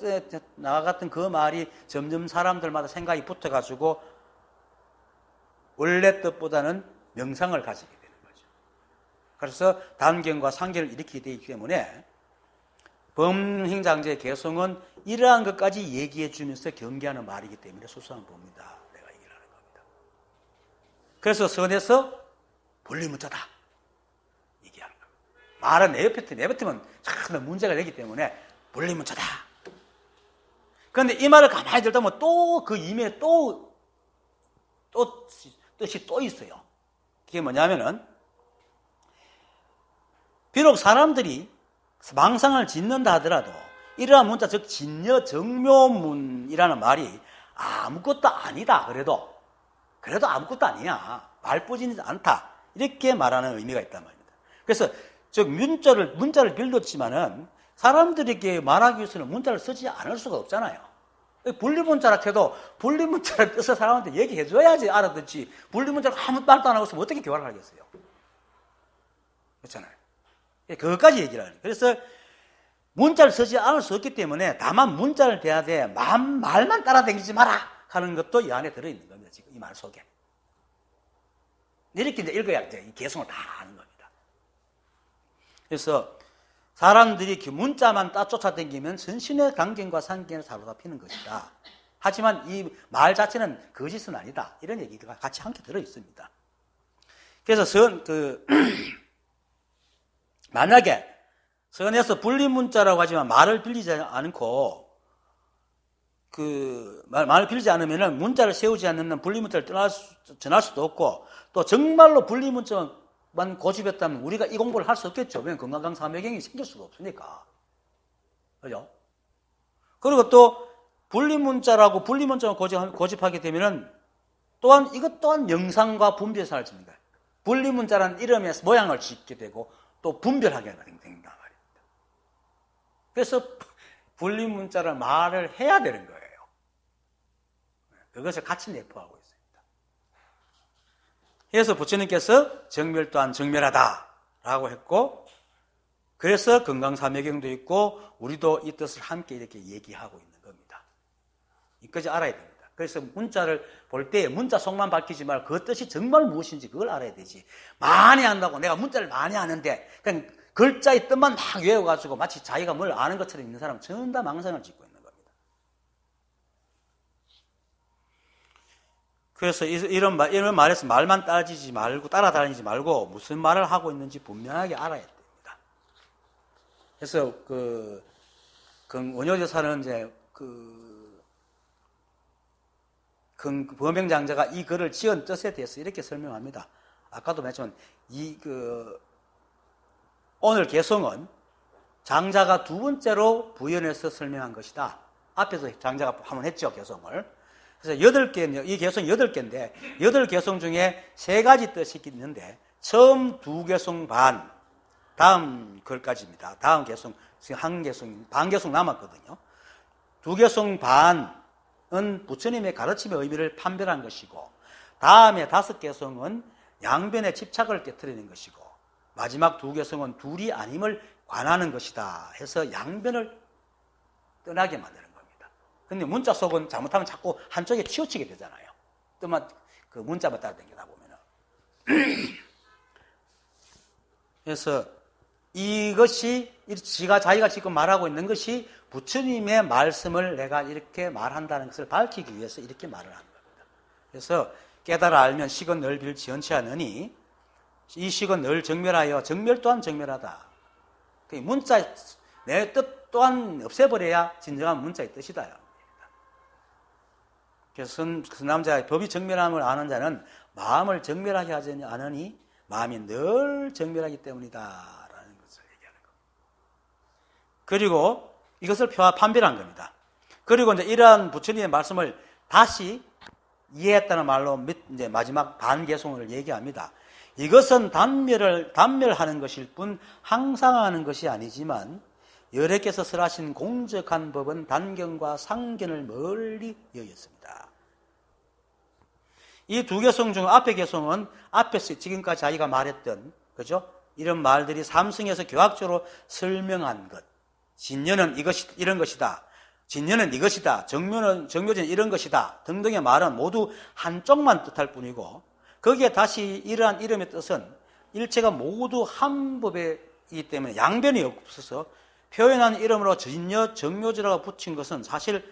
나갔던 그 말이 점점 사람들마다 생각이 붙어가지고 원래 뜻보다는 명상을 가지게 되는 거죠. 그래서 단견과 상견을 일으키게 되기 때문에 범행장제의 개성은 이러한 것까지 얘기해 주면서 경계하는 말이기 때문에 수수한 법입니다. 내가 얘기를 하는 겁니다. 그래서 선에서 분리문자다 얘기하는 겁니다. 말은 내뱉으면 참 문제가 되기 때문에 분리문자다. 그런데 이 말을 가만히 들다 보면 또 그 이면에 또 뜻이 또 있어요. 그게 뭐냐면은 비록 사람들이 망상을 짓는다 하더라도 이러한 문자, 즉 진여 정묘문이라는 말이 아무것도 아니다. 그래도 아무것도 아니야. 말쁘지는 않다. 이렇게 말하는 의미가 있단 말입니다. 그래서 즉 문자를 빌렸지만은 사람들에게 말하기 위해서는 문자를 쓰지 않을 수가 없잖아요. 분리문자라 해도 분리문자를 뜻을 사람한테 얘기해줘야지 알아듣지. 분리문자를 아무 말도 안 하고 있으면 어떻게 교화를 하겠어요? 그렇잖아요. 그것까지 얘기를 하는 거예요. 그래서 문자를 쓰지 않을 수 없기 때문에 다만 문자를 대야 돼. 말만 따라다니지 마라 하는 것도 이 안에 들어있는 겁니다. 지금 이 말 속에. 이렇게 이제 읽어야 이제 이 개성을 다 아는 겁니다. 그래서 사람들이 문자만 쫓아다니면 선신의 강견과 상견을 사로잡히는 것이다. 하지만 이 말 자체는 거짓은 아니다. 이런 얘기가 같이 함께 들어있습니다. 그래서 만약에 선에서 분리문자라고 하지만 말을 빌리지 않고 말을 빌리지 않으면 문자를 세우지 않는 분리문자를 전할 수도 없고 또 정말로 분리문자만 고집했다면 우리가 이 공부를 할 수 없겠죠. 왜냐하면 금강강사묘경이 생길 수가 없으니까. 그죠? 그리고 또 분리문자라고 분리문자만 고집하게 되면은 또한 이것 또한 명상과 분별사를 짓는 거예요. 분리문자라는 이름의 모양을 짓게 되고 또 분별하게 된단 말입니다. 그래서 분리문자를 말을 해야 되는 거예요. 그것을 같이 내포하고 있습니다. 그래서 부처님께서 정멸 또한 정멸하다라고 했고 그래서 금강사묘경도 있고 우리도 이 뜻을 함께 이렇게 얘기하고 있는 겁니다. 이까지 알아야 됩니다. 그래서 문자를 볼 때 문자 속만 밝히지 말고 그 뜻이 정말 무엇인지 그걸 알아야 되지. 많이 한다고 내가 문자를 많이 하는데 그냥 글자의 뜻만 막 외워가지고 마치 자기가 뭘 아는 것처럼 있는 사람은 전부 다 망상을 짓고 있는 겁니다. 그래서 이런 말에서 말만 따지지 말고 따라다니지 말고 무슨 말을 하고 있는지 분명하게 알아야 됩니다. 그래서 원효대사는 이제 범행장자가 이 글을 지은 뜻에 대해서 이렇게 설명합니다. 아까도 말했지만 오늘 개성은 장자가 두 번째로 부연해서 설명한 것이다. 앞에서 장자가 한번 했죠, 개성을. 그래서 이 개성이 8개인데 8개성 중에 3가지 뜻이 있는데 처음 두 개송 반, 다음 글까지입니다. 다음 개송, 지금 한 개송, 반 개송 남았거든요. 두 개송 반은 부처님의 가르침의 의미를 판별한 것이고, 다음에 다섯 개송은 양변의 집착을 깨트리는 것이고, 마지막 두 개송은 둘이 아님을 관하는 것이다 해서 양변을 떠나게 만드는 겁니다. 근데 문자 속은 잘못하면 자꾸 한쪽에 치우치게 되잖아요. 또만 그 문자만 따라다니다 보면은. 그래서 이것이 자기가 지금 말하고 있는 것이 부처님의 말씀을 내가 이렇게 말한다는 것을 밝히기 위해서 이렇게 말을 하는 겁니다. 그래서 깨달아 알면 식은 늘 빌지언치 않으니 이 식은 늘 정멸하여 정멸 또한 정멸하다. 문자 내 뜻 또한 없애버려야 진정한 문자의 뜻이다. 그래서 그 남자의 법이 정멸함을 아는 자는 마음을 정멸하게 하지 않으니 마음이 늘 정멸하기 때문이다 라는 것을 얘기하는 겁니다. 그리고 이것을 판별한 겁니다. 그리고 이제 이러한 부처님의 말씀을 다시 이해했다는 말로 이제 마지막 반개송을 얘기합니다. 이것은 단멸하는 것일 뿐 항상 하는 것이 아니지만 여래께서 설하신 공적한 법은 단견과 상견을 멀리 여겼습니다. 이 두 개송 중 앞의 개송은 앞에서 지금까지 자기가 말했던 그죠? 이런 말들이 삼승에서 교학적으로 설명한 것. 진여는 이런 것이다. 진여는 이것이다. 정묘는 이런 것이다. 등등의 말은 모두 한쪽만 뜻할 뿐이고 거기에 다시 이러한 이름의 뜻은 일체가 모두 한 법이기 때문에 양변이 없어서 표현한 이름으로 진여, 정묘지라고 붙인 것은 사실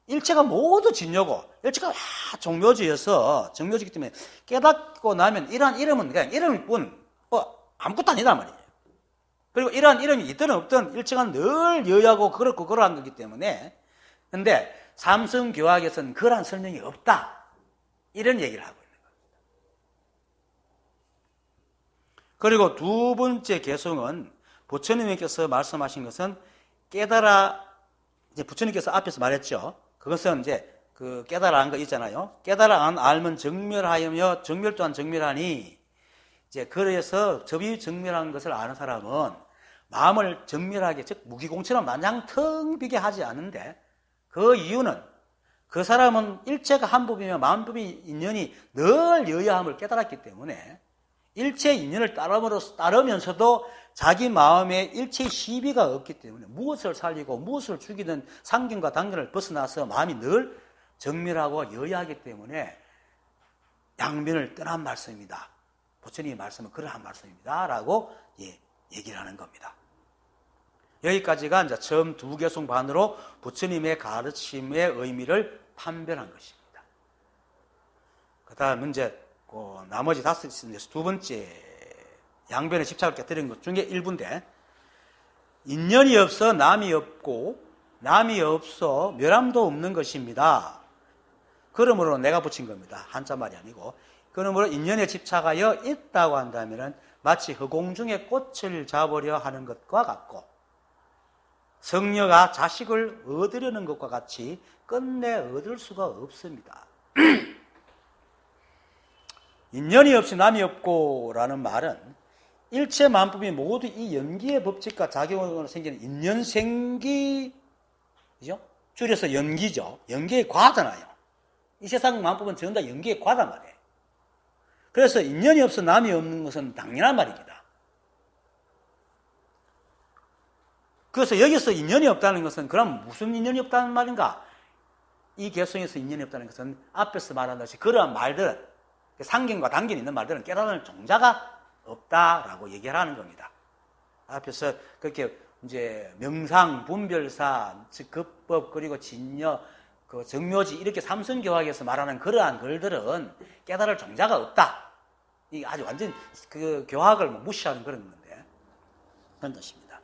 일체가 모두 진여고 일체가 다 정묘지이기 때문에 깨닫고 나면 이러한 이름은 그냥 이름일 뿐 아무것도 아니다 말이에요. 그리고 이러한 이름이 있든 없든 일체가 늘 여야고 그렇고 그러한 거기 때문에 근데 삼성교학에서는 그러한 설명이 없다. 이런 얘기를 하고 있는 겁니다. 그리고 두 번째 개송은 부처님께서 말씀하신 것은 이제 부처님께서 앞에서 말했죠. 그것은 이제 그 깨달아 안 거 있잖아요. 깨달아 안 알면 정멸하여며 정멸 또한 정멸하니 이제 그래서 접이 정멸한 것을 아는 사람은 마음을 정멸하게 즉 무기공처럼 마냥 텅 비게 하지 않는데 그 이유는 그 사람은 일체가 한 법이며 만법이 인연이 늘 여야함을 깨달았기 때문에 일체 인연을 따르면서도 자기 마음에 일체의 시비가 없기 때문에 무엇을 살리고 무엇을 죽이든 상견과 단견을 벗어나서 마음이 늘 정밀하고 여야하기 때문에 양변을 떠난 말씀입니다. 부처님의 말씀은 그러한 말씀입니다. 라고 얘기를 하는 겁니다. 여기까지가 이제 처음 두 개송 반으로 부처님의 가르침의 의미를 판별한 것입니다. 그 다음 이제 나머지 두 번째 양변에 집착을 깨뜨린 것 중에 일부인데 인연이 없어 남이 없고 남이 없어 멸함도 없는 것입니다. 그러므로 내가 붙인 겁니다. 한자말이 아니고 그러므로 인연에 집착하여 있다고 한다면 마치 허공 중에 꽃을 잡으려 하는 것과 같고 성녀가 자식을 얻으려는 것과 같이 끝내 얻을 수가 없습니다. 인연이 없이 남이 없고라는 말은 일체 만법이 모두 이 연기의 법칙과 작용으로 생기는 인연생기, 그죠? 줄여서 연기죠. 연기의 과잖아요. 이 세상 만법은 전부 다 연기의 과단 말이에요. 그래서 인연이 없어 남이 없는 것은 당연한 말입니다. 그래서 여기서 인연이 없다는 것은 그럼 무슨 인연이 없다는 말인가? 이 개성에서 인연이 없다는 것은 앞에서 말한 것이 그러한 말들은 상견과 단견이 있는 말들은 깨달을 종자가 없다라고 얘기를 하는 겁니다. 앞에서 그렇게 이제 명상, 분별사, 즉 급법 그리고 진여, 그 정묘지 이렇게 삼성교학에서 말하는 그러한 글들은 깨달을 종자가 없다. 이게 아주 완전 그 교학을 무시하는 그런 건데 그런 뜻입니다.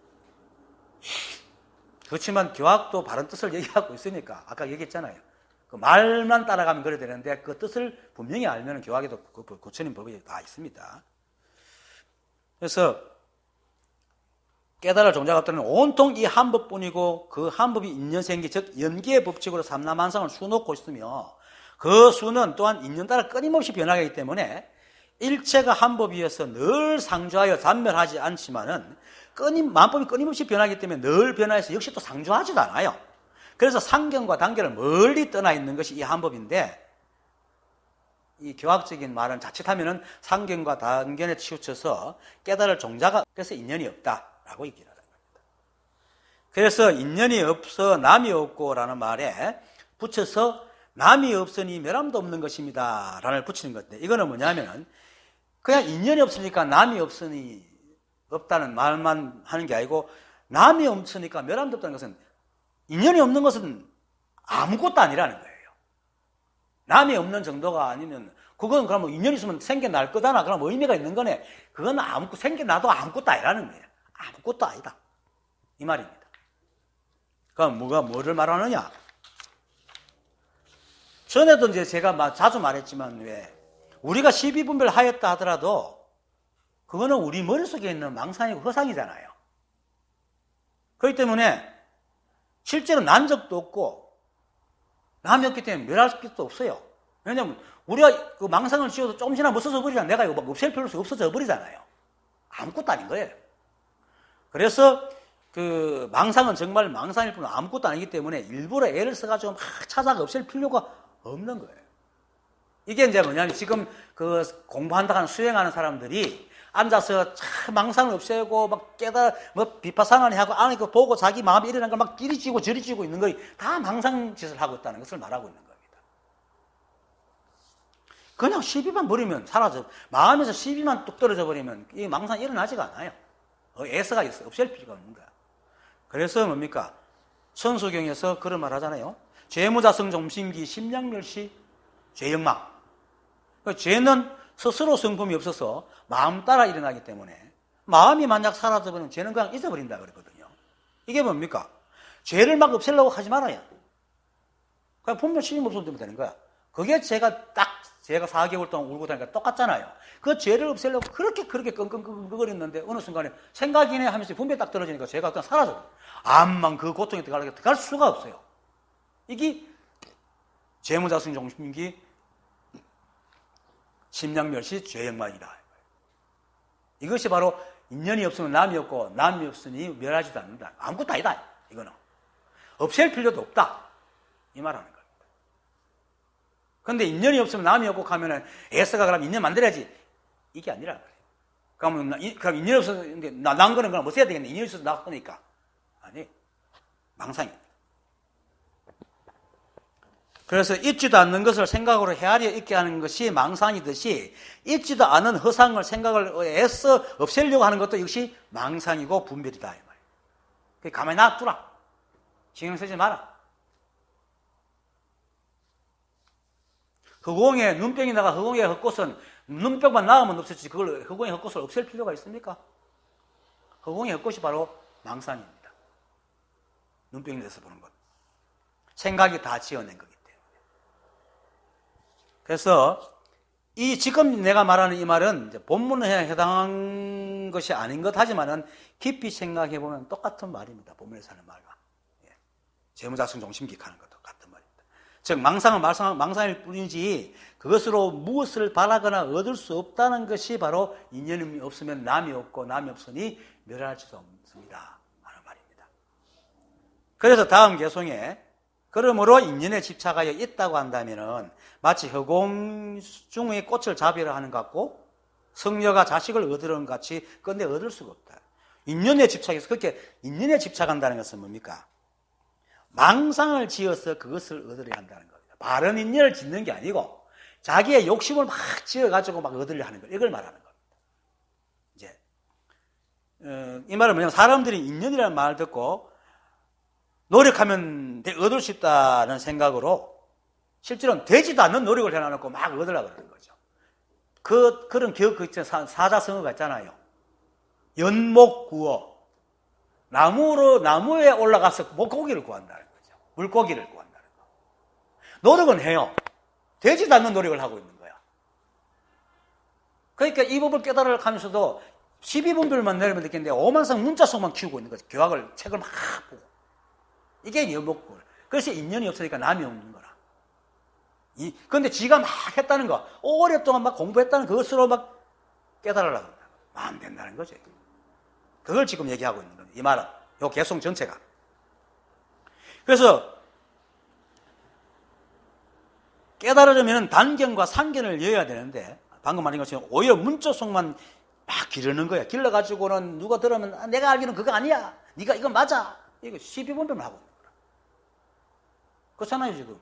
그렇지만 교학도 바른 뜻을 얘기하고 있으니까 아까 얘기했잖아요. 그 말만 따라가면 그래야 되는데 그 뜻을 분명히 알면 교학에도 그 부처님 법이 다 있습니다. 그래서 깨달을 종자가 없다는 온통 이 한 법뿐이고 그 한 법이 인연생기 즉 연기의 법칙으로 삼라만상을 수놓고 있으며 그 수는 또한 인연 따라 끊임없이 변하기 때문에 일체가 한 법이어서 늘 상조하여 단멸하지 않지만은 만법이 끊임없이 변하기 때문에 늘 변화해서 역시 또 상조하지도 않아요. 그래서 상견과 단견을 멀리 떠나 있는 것이 이 한법인데, 이 교학적인 말은 자칫하면은 상견과 단견에 치우쳐서 깨달을 종자가 그래서 인연이 없다라고 얘기를 하는 겁니다. 그래서 인연이 없어 남이 없고라는 말에 붙여서 남이 없으니 멸함도 없는 것입니다 라는 붙이는 건데, 이거는 뭐냐면은 그냥 인연이 없으니까 남이 없으니 없다는 말만 하는 게 아니고, 남이 없으니까 멸함도 없다는 것은 인연이 없는 것은 아무것도 아니라는 거예요. 남이 없는 정도가 아니면 그건 그럼 인연이 있으면 생겨날 거다나 그럼 의미가 있는 거네. 그건 생겨나도 아무것도 아니라는 거예요. 아무것도 아니다 이 말입니다. 그럼 뭐를 말하느냐? 전에도 이제 제가 자주 말했지만, 왜 우리가 12분별 하였다 하더라도 그거는 우리 머릿속에 있는 망상이고 허상이잖아요. 그렇기 때문에 실제로 난 적도 없고 남이 없기 때문에 멸할 것도 없어요. 왜냐하면 우리가 그 망상을 지어도 조금 지나면 없어져 버리잖아요. 내가 이거 막 없앨 필요 없이 없어져 버리잖아요. 아무것도 아닌 거예요. 그래서 그 망상은 정말 망상일 뿐 아무것도 아니기 때문에 일부러 애를 써가지고 막 찾아가 없앨 필요가 없는 거예요. 이게 이제 뭐냐면 지금 그 공부한다고 하는 수행하는 사람들이 앉아서 망상을 없애고 막 비파사나니 하고 안에 그 보고 자기 마음이 일어난 걸 막 이리 쥐고 저리 쥐고 있는 거이 다 망상 짓을 하고 있다는 것을 말하고 있는 겁니다. 그냥 시비만 버리면 사라져. 마음에서 시비만 뚝 떨어져 버리면 이 망상이 일어나지가 않아요. 애써가 있어. 없앨 필요가 없는 거야. 그래서 뭡니까? 천수경에서 그런 말 하잖아요. 죄무자성 종심기 심량멸시 죄영망. 죄는 스스로 성품이 없어서 마음 따라 일어나기 때문에 마음이 만약 사라져버리면 죄는 그냥 잊어버린다 그랬거든요. 이게 뭡니까? 죄를 막 없애려고 하지 말아요. 그냥 분명 시임 없어도 되는 거야. 그게 제가 4개월 동안 울고 다니까 똑같잖아요. 그 죄를 없애려고 그렇게 끙끙거렸는데 어느 순간에 생각이네 하면서 분별이 딱 떨어지니까 죄가 그냥 사라져요. 암만 그 고통에 들어갈 수가 없어요. 이게 죄무자성 종심기 심량멸시 죄영만이다. 이것이 바로 인연이 없으면 남이 없고 남이 없으니 멸하지도 않는다. 아무것도 아니다. 이거는 없앨 필요도 없다 이 말하는 겁니다. 그런데 인연이 없으면 남이 없고 하면은 애써가 그럼 인연 만들어야지, 이게 아니라 그래요. 그럼 인연이 없었는데 난 거는 그럼 뭐 써야 되겠네. 인연이 있어서 나왔으니까. 아니, 망상입니다. 그래서 있지도 않는 것을 생각으로 헤아려 있게 하는 것이 망상이듯이 있지도 않은 허상을 생각을 애써 없애려고 하는 것도 역시 망상이고 분별이다 이 말이에요. 가만히 놔두라. 신경 쓰지 마라. 허공에 눈병이 나가 허공에 헛것은 눈병만 나오면 없었지 그걸 허공에 헛것을 없앨 필요가 있습니까? 허공의 헛것이 바로 망상입니다. 눈병이 내서 보는 것. 생각이 다 지어낸 거기 때문에. 그래서 이 지금 내가 말하는 이 말은 이제 본문에 해당한 것이 아닌 것 하지만은 깊이 생각해 보면 똑같은 말입니다. 본문에서 하는 말과. 재무자성 종심기하는 것도 같은 말입니다. 즉 망상은 망상일 뿐이지 그것으로 무엇을 바라거나 얻을 수 없다는 것이 바로 인연이 없으면 남이 없고 남이 없으니 멸할 수도 없습니다 하는 말입니다. 그래서 다음 개송에 그러므로 인연에 집착하여 있다고 한다면은 마치 허공중의 꽃을 잡으려 하는 것 같고 성녀가 자식을 얻으려는 것 같이 근데 얻을 수가 없다. 인연에 집착해서 그렇게 인연에 집착한다는 것은 뭡니까? 망상을 지어서 그것을 얻으려 한다는 겁니다. 바른 인연을 짓는 게 아니고 자기의 욕심을 막 지어가지고 막 얻으려 하는 것, 이걸 말하는 겁니다. 이제 이 말은 뭐냐면 사람들이 인연이라는 말을 듣고 노력하면 얻을 수 있다는 생각으로 실제로는 되지도 않는 노력을 해놔놓고 막 얻으려고 그러는 거죠. 그런 사자성어가 있잖아요. 연목구어. 나무에 올라가서 물고기를 구한다는 거죠. 물고기를 구한다는 거. 노력은 해요. 되지도 않는 노력을 하고 있는 거야. 그러니까 이 법을 깨달으려 하면서도 12분별만 내리면 되겠는데 오만상 문자성만 키우고 있는 거죠. 책을 막 보고. 이게 연목구어. 그래서 인연이 없으니까 남이 없는 거라. 근데 지가 막 했다는 거, 오랫동안 막 공부했다는 그것으로 막 깨달으려고 합니다. 안 된다는 거죠. 그걸 지금 얘기하고 있는 겁니다. 이 말은. 요 개송 전체가. 그래서 깨달으려면 단견과 상견을 이어야 되는데, 방금 말한 것처럼 오히려 문자 속만 막 기르는 거야. 길러가지고는 누가 들으면 내가 알기로는 그거 아니야. 네가 이거 맞아. 이거 시비분별을 하고 있는 거야. 그렇잖아요, 지금.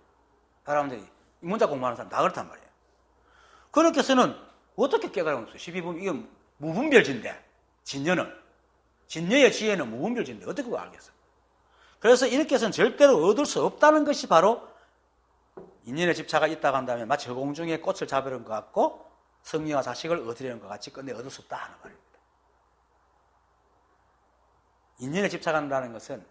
사람들이. 문자 공부하는 사람 다 그렇단 말이에요. 그렇게 해서는 어떻게 깨달으면 없어요? 시비분별, 이건 무분별진데, 진여의 지혜는 무분별진데, 어떻게 그걸 알겠어? 그래서 이렇게 해서는 절대로 얻을 수 없다는 것이 바로 인연의 집착가 있다고 한다면 마치 허공중에 꽃을 잡으려는 것 같고 성녀와 자식을 얻으려는 것 같이 끝내 얻을 수 없다 하는 말입니다. 인연에 집착한다는 것은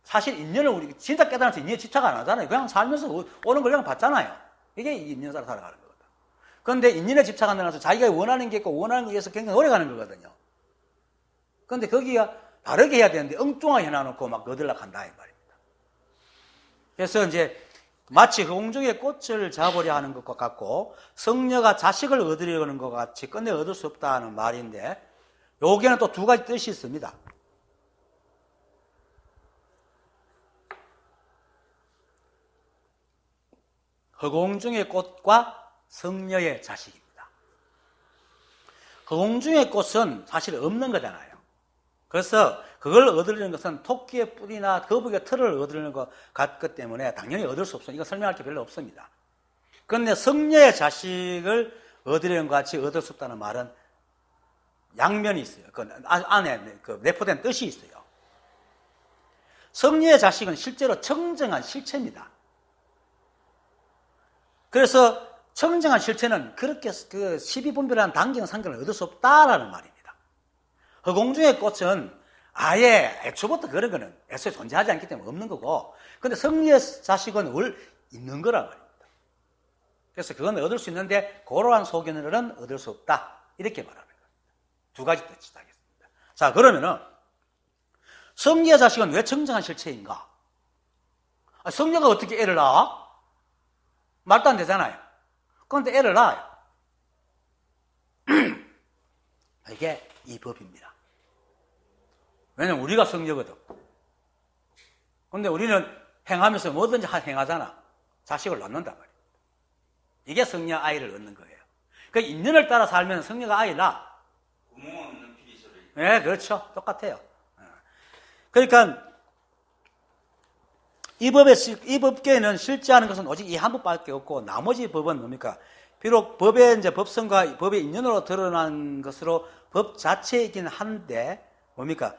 사실 인연을 우리 진짜 깨달아서 인연에 집착 안 하잖아요. 그냥 살면서 오는 걸 그냥 받잖아요. 이게 인연 따라 살아가는 거거든. 그런데 인연에 집착한다는 것은 자기가 원하는 게 있고 원하는 것에 의해서 굉장히 오래 가는 거거든요. 그런데 거기가 다르게 해야 되는데 엉뚱하게 해놔놓고 막 얻으려고 한다 이 말입니다. 그래서 이제 마치 허공중에 꽃을 잡으려 하는 것과 같고 성녀가 자식을 얻으려고 하는 것 같이 끝내 얻을 수 없다는 말인데 여기에는 또 두 가지 뜻이 있습니다. 허공중의 꽃과 성녀의 자식입니다. 허공중의 꽃은 사실 없는 거잖아요. 그래서 그걸 얻으려는 것은 토끼의 뿔이나 거북이의 털을 얻으려는 것 같기 때문에 당연히 얻을 수 없어요. 이거 설명할 게 별로 없습니다. 그런데 성녀의 자식을 얻으려는 것 같이 얻을 수 없다는 말은 양면이 있어요. 그 안에 내포된 뜻이 있어요. 성녀의 자식은 실제로 청정한 실체입니다. 그래서 청정한 실체는 그렇게 그 시비분별한 단경 상견을 얻을 수 없다라는 말입니다. 허공중의 꽃은 아예 애초부터 그런 거는 애초에 존재하지 않기 때문에 없는 거고, 근데 성녀의 자식은 월 있는 거란 말입니다. 그래서 그건 얻을 수 있는데 그러한 소견으로는 얻을 수 없다 이렇게 말하는 겁니다. 두 가지 뜻이 하겠습니다. 자, 그러면은 성녀의 자식은 왜 청정한 실체인가? 성녀가 어떻게 애를 낳아? 말도 안 되잖아요. 그런데 애를 낳아요. 이게 이 법입니다. 왜냐면 우리가 성녀거든. 그런데 우리는 행하면서 뭐든지 행하잖아. 자식을 낳는단 말이에요. 이게 성녀 아이를 얻는 거예요. 그 인연을 따라 살면 성녀가 아이를 낳아. 구멍 없는 피리 소리. 네, 그렇죠. 똑같아요. 그러니까 이 법계에는 실제하는 것은 오직 이 한 법밖에 없고 나머지 법은 뭡니까? 비록 법의 이제 법성과 법의 인연으로 드러난 것으로 법 자체이긴 한데 뭡니까?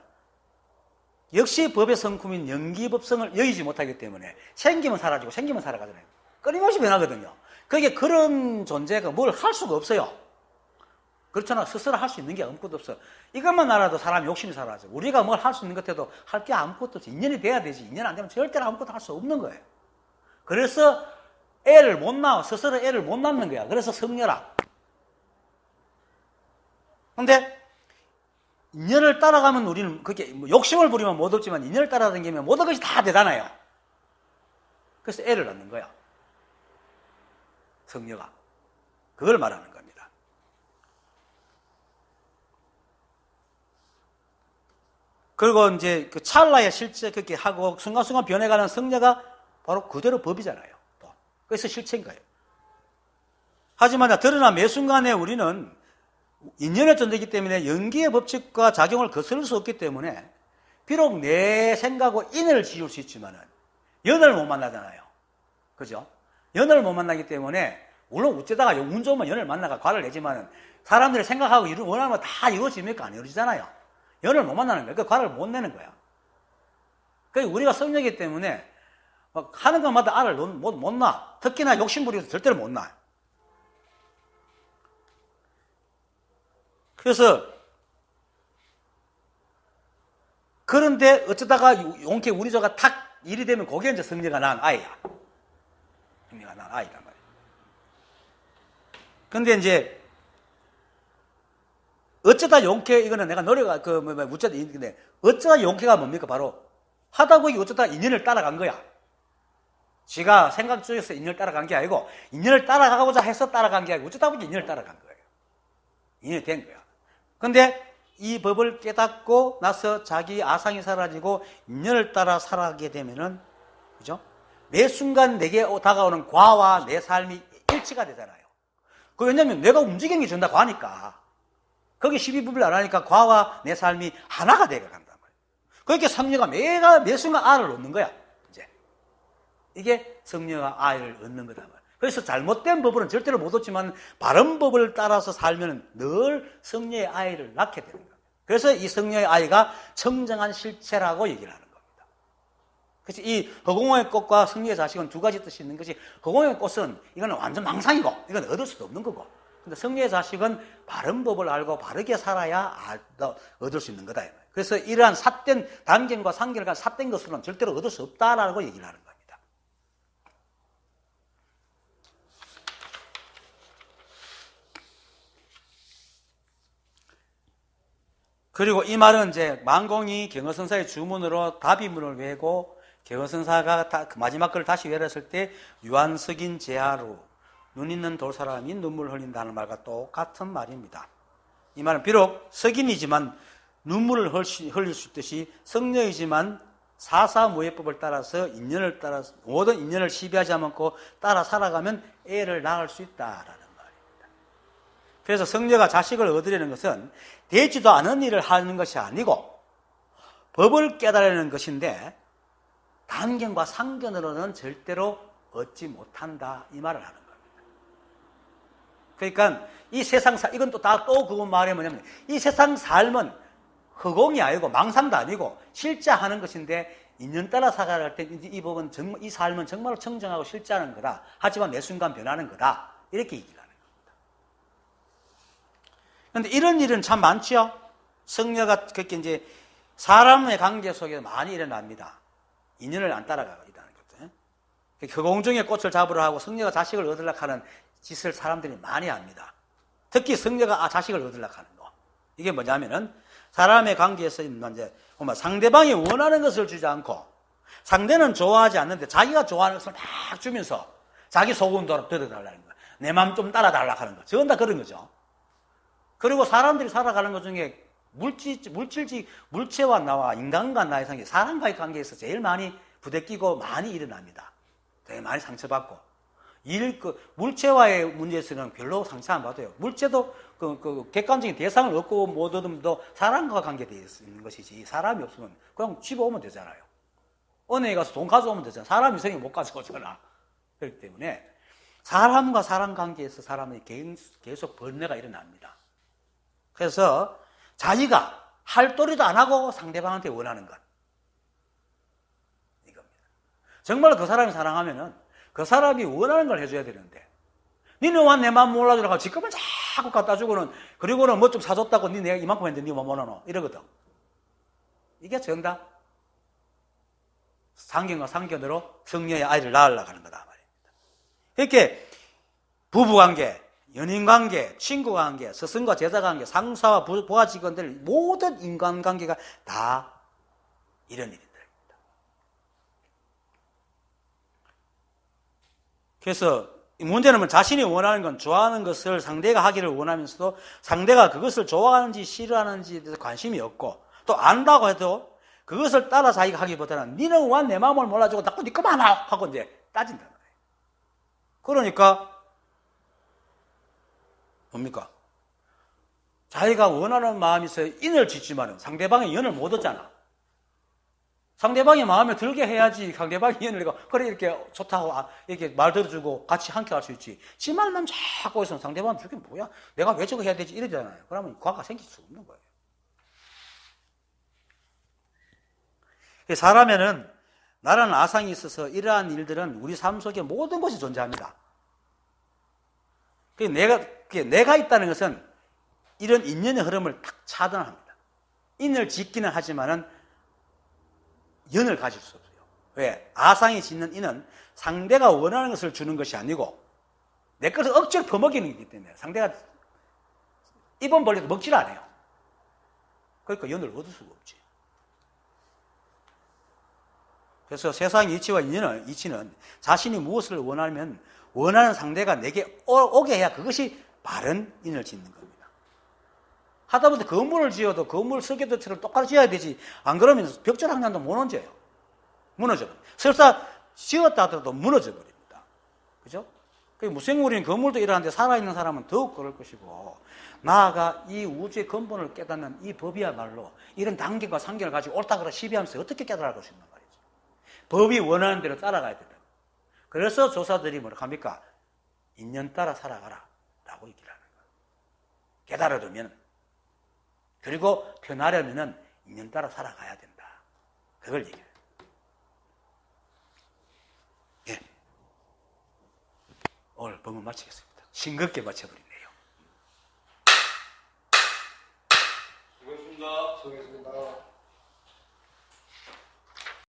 역시 법의 성품인 연기법성을 여의지 못하기 때문에 생기면 사라지고 생기면 살아가잖아요. 끊임없이 변하거든요. 그게 그런 존재가 뭘 할 수가 없어요. 그렇잖아. 스스로 할 수 있는 게 아무것도 없어. 이것만 알아도 사람이 욕심이 사라져. 우리가 뭘 할 수 있는 것 같아도 할 게 아무것도 없어. 인연이 돼야 되지. 인연 안 되면 절대로 아무것도 할 수 없는 거예요. 그래서 애를 못 낳아. 스스로 애를 못 낳는 거야. 그래서 성녀라. 근데 인연을 따라가면 우리는 그게 욕심을 부리면 못 얻지만 인연을 따라다니면 모든 것이 다 되잖아요. 그래서 애를 낳는 거야. 성녀가. 그걸 말하는 겁니다. 그리고 이제 그 찰나의 실제 그렇게 하고 순간순간 변해가는 성녀가 바로 그대로 법이잖아요. 또. 그래서 실체인 거예요. 하지만 드러나 매 순간에 우리는 인연의 존재이기 때문에 연기의 법칙과 작용을 거스를 수 없기 때문에 비록 내 생각과 인을 지을 수 있지만은 연을 못 만나잖아요. 그죠? 연을 못 만나기 때문에 물론 어쩌다가 운 좋으면 연을 만나가 과를 내지만은 사람들이 생각하고 원하는 거 다 이루어집니까? 안 이루어지잖아요. 연을 못 만나는 거예요. 그 과를 못 내는 거야. 그러니까 우리가 성녀이기 때문에 막 하는 것마다 알을 못 놔. 특히나 욕심부리면서 절대로 못 놔요. 그래서 그런데 어쩌다가 용케 우리저가 탁 일이 되면 거기에 이제 성녀가 난 아이야. 성녀가 난 아이란 말이야. 근데 이제 어쩌다 용케 이거는 내가 노래가 어쩌다 용케가 뭡니까? 바로 하다 보니 어쩌다 인연을 따라간 거야. 지가 생각 속에서 인연을 따라간 게 아니고 인연을 따라가고자 해서 따라간 게 아니고 어쩌다 보니 인연을 따라간 거예요. 인연이 된 거야. 근데 이 법을 깨닫고 나서 자기 아상이 사라지고 인연을 따라 살아가게 되면은, 그죠? 매 순간 내게 다가오는 과와 내 삶이 일치가 되잖아요. 왜냐면 내가 움직임이 전다 과니까. 거기 12분별 안 하니까 과와 내 삶이 하나가 되어 간단 말이에요. 그러니까 성녀가 매 순간 알을 얻는 거야. 이제. 이게 성녀가 아이를 얻는 거다 말이에요. 그래서 잘못된 법은 절대로 못 얻지만 바른 법을 따라서 살면 늘 성녀의 아이를 낳게 되는 거예요. 그래서 이 성녀의 아이가 청정한 실체라고 얘기를 하는 겁니다. 그래서 이 허공의 꽃과 성녀의 자식은 두 가지 뜻이 있는 것이, 허공의 꽃은 이건 완전 망상이고 이건 얻을 수도 없는 거고, 근데 성녀의 자식은 바른 법을 알고 바르게 살아야 얻을 수 있는 거다. 그래서 이러한 삿된 단견과 상견과 삿된 것으로는 절대로 얻을 수 없다라고 얘기를 하는 겁니다. 그리고 이 말은 이제 만공이 경허선사의 주문으로 답의문을 외고 경허선사가 마지막 걸 다시 외렸을 때 유한석인 제하루, 눈 있는 돌사람이 눈물을 흘린다는 말과 똑같은 말입니다. 이 말은 비록 석인이지만 눈물을 흘릴 수 있듯이 성녀이지만 사사무예법을 따라서 인연을 따라서 모든 인연을 시비하지 않고 따라 살아가면 애를 낳을 수 있다라는 말입니다. 그래서 성녀가 자식을 얻으려는 것은 되지도 않은 일을 하는 것이 아니고 법을 깨달으려는 것인데 단견과 상견으로는 절대로 얻지 못한다, 이 말을 하는 겁니다. 그러니까 이 세상 이건 또 그거 말이 뭐냐면, 이 세상 삶은 허공이 아니고 망상도 아니고 실제 하는 것인데 인연 따라 살아갈 때 이 법은 이 삶은 정말로 청정하고 실제하는 거다. 하지만 매 순간 변하는 거다. 이렇게 얘기를 하는 겁니다. 그런데 이런 일은 참 많죠. 성녀가 그렇게 이제 사람의 관계 속에 많이 일어납니다. 인연을 안 따라가고 있다는 거죠. 허공중에 꽃을 잡으러 하고 성녀가 자식을 얻으려고 하는 짓을 사람들이 많이 합니다. 특히 성녀가 자식을 얻으려고 하는 거. 이게 뭐냐면은 사람의 관계에서 이제 상대방이 원하는 것을 주지 않고, 상대는 좋아하지 않는데 자기가 좋아하는 것을 막 주면서 자기 소원대로 들어달라는 거야. 내 마음 좀 따라달라고 하는 거. 저건 다 그런 거죠. 그리고 사람들이 살아가는 것 중에 물체와 나와 인간과 나의 관계, 사람과의 관계에서 제일 많이 부대끼고 많이 일어납니다. 되게 많이 상처받고. 물체와의 문제에서는 별로 상처 안 받아요. 물체도 객관적인 대상을 얻고 못 얻음도 사람과 관계되어 있는 것이지, 사람이 없으면 그냥 집어오면 되잖아요. 은행에 가서 돈 가져오면 되잖아요. 사람이 생각 못 가져오잖아. 그렇기 때문에 사람과 사람 관계에서 사람이 계속 번뇌가 일어납니다. 그래서 자기가 할 도리도 안 하고 상대방한테 원하는 것, 이겁니다. 정말로 그 사람이 사랑하면은 그 사람이 원하는 걸 해줘야 되는데, 니는 와 내 마음 몰라주라고 지금은 자꾸 갖다 주고는, 그리고는 뭐 좀 사줬다고 니 내가 이만큼 했는데 니 뭐 몰라노 이러거든. 이게 정답 상견과 상견으로 성녀의 아이를 낳으려고 하는 거다 말입니다. 이렇게 부부관계, 연인관계, 친구관계, 스승과 제자관계, 상사와 부하 직원들, 모든 인간관계가 다 이런 일입니다. 그래서 문제는 자신이 원하는 건, 좋아하는 것을 상대가 하기를 원하면서도 상대가 그것을 좋아하는지 싫어하는지에 대해서 관심이 없고, 또 안다고 해도 그것을 따라 자기가 하기보다는 니는 왜 내 마음을 몰라주고 자꾸 니 그만 하고 이제 따진다는 거예요. 그러니까 뭡니까? 자기가 원하는 마음이 있어야 인을 짓지만 상대방의 연을 못 얻잖아. 상대방이 마음에 들게 해야지 상대방이 연을 내가 그래 이렇게 좋다고 이렇게 말 들어주고 같이 함께 할 수 있지. 지 말만 자꾸 있으면 상대방은 저게 뭐야? 내가 왜 저거 해야 되지? 이러잖아요. 그러면 과가 생길 수 없는 거예요. 사람에는 나라는 아상이 있어서 이러한 일들은 우리 삶 속에 모든 것이 존재합니다. 내가 있다는 것은 이런 인연의 흐름을 딱 차단합니다. 인을 짓기는 하지만은 연을 가질 수 없어요. 왜? 아상이 짓는 인은 상대가 원하는 것을 주는 것이 아니고 내 것을 억지로 퍼먹이는 거기 때문에 상대가 입은 벌려도 먹질 않아요. 그러니까 연을 얻을 수가 없지. 그래서 세상 이치와 이치는 자신이 무엇을 원하면 원하는 상대가 내게 오게 해야 그것이 바른 인을 짓는 겁니다. 하다못해 건물을 지어도 건물 설계도처럼 똑바로 지어야 되지. 안 그러면 벽돌 한 장도 못 얹어요. 무너져버려요. 설사 지었다 하더라도 무너져버립니다. 그죠? 무생물인 건물도 이러한데 살아있는 사람은 더욱 그럴 것이고, 나아가 이 우주의 근본을 깨닫는 이 법이야말로 이런 단계과 상견을 가지고 옳다 그라 시비하면서 어떻게 깨달을 것있는 말이죠. 법이 원하는 대로 따라가야 된다. 그래서 조사들이 뭐라고 합니까? 인연 따라 살아가라 라고 얘기를 하는 거예요. 깨달으려면, 그리고 변하려면 인연 따라 살아가야 된다. 그걸 얘기해요. 예. 오늘 법문 마치겠습니다. 싱겁게 마쳐버리네요. 수고했습니다. 수고했습니다.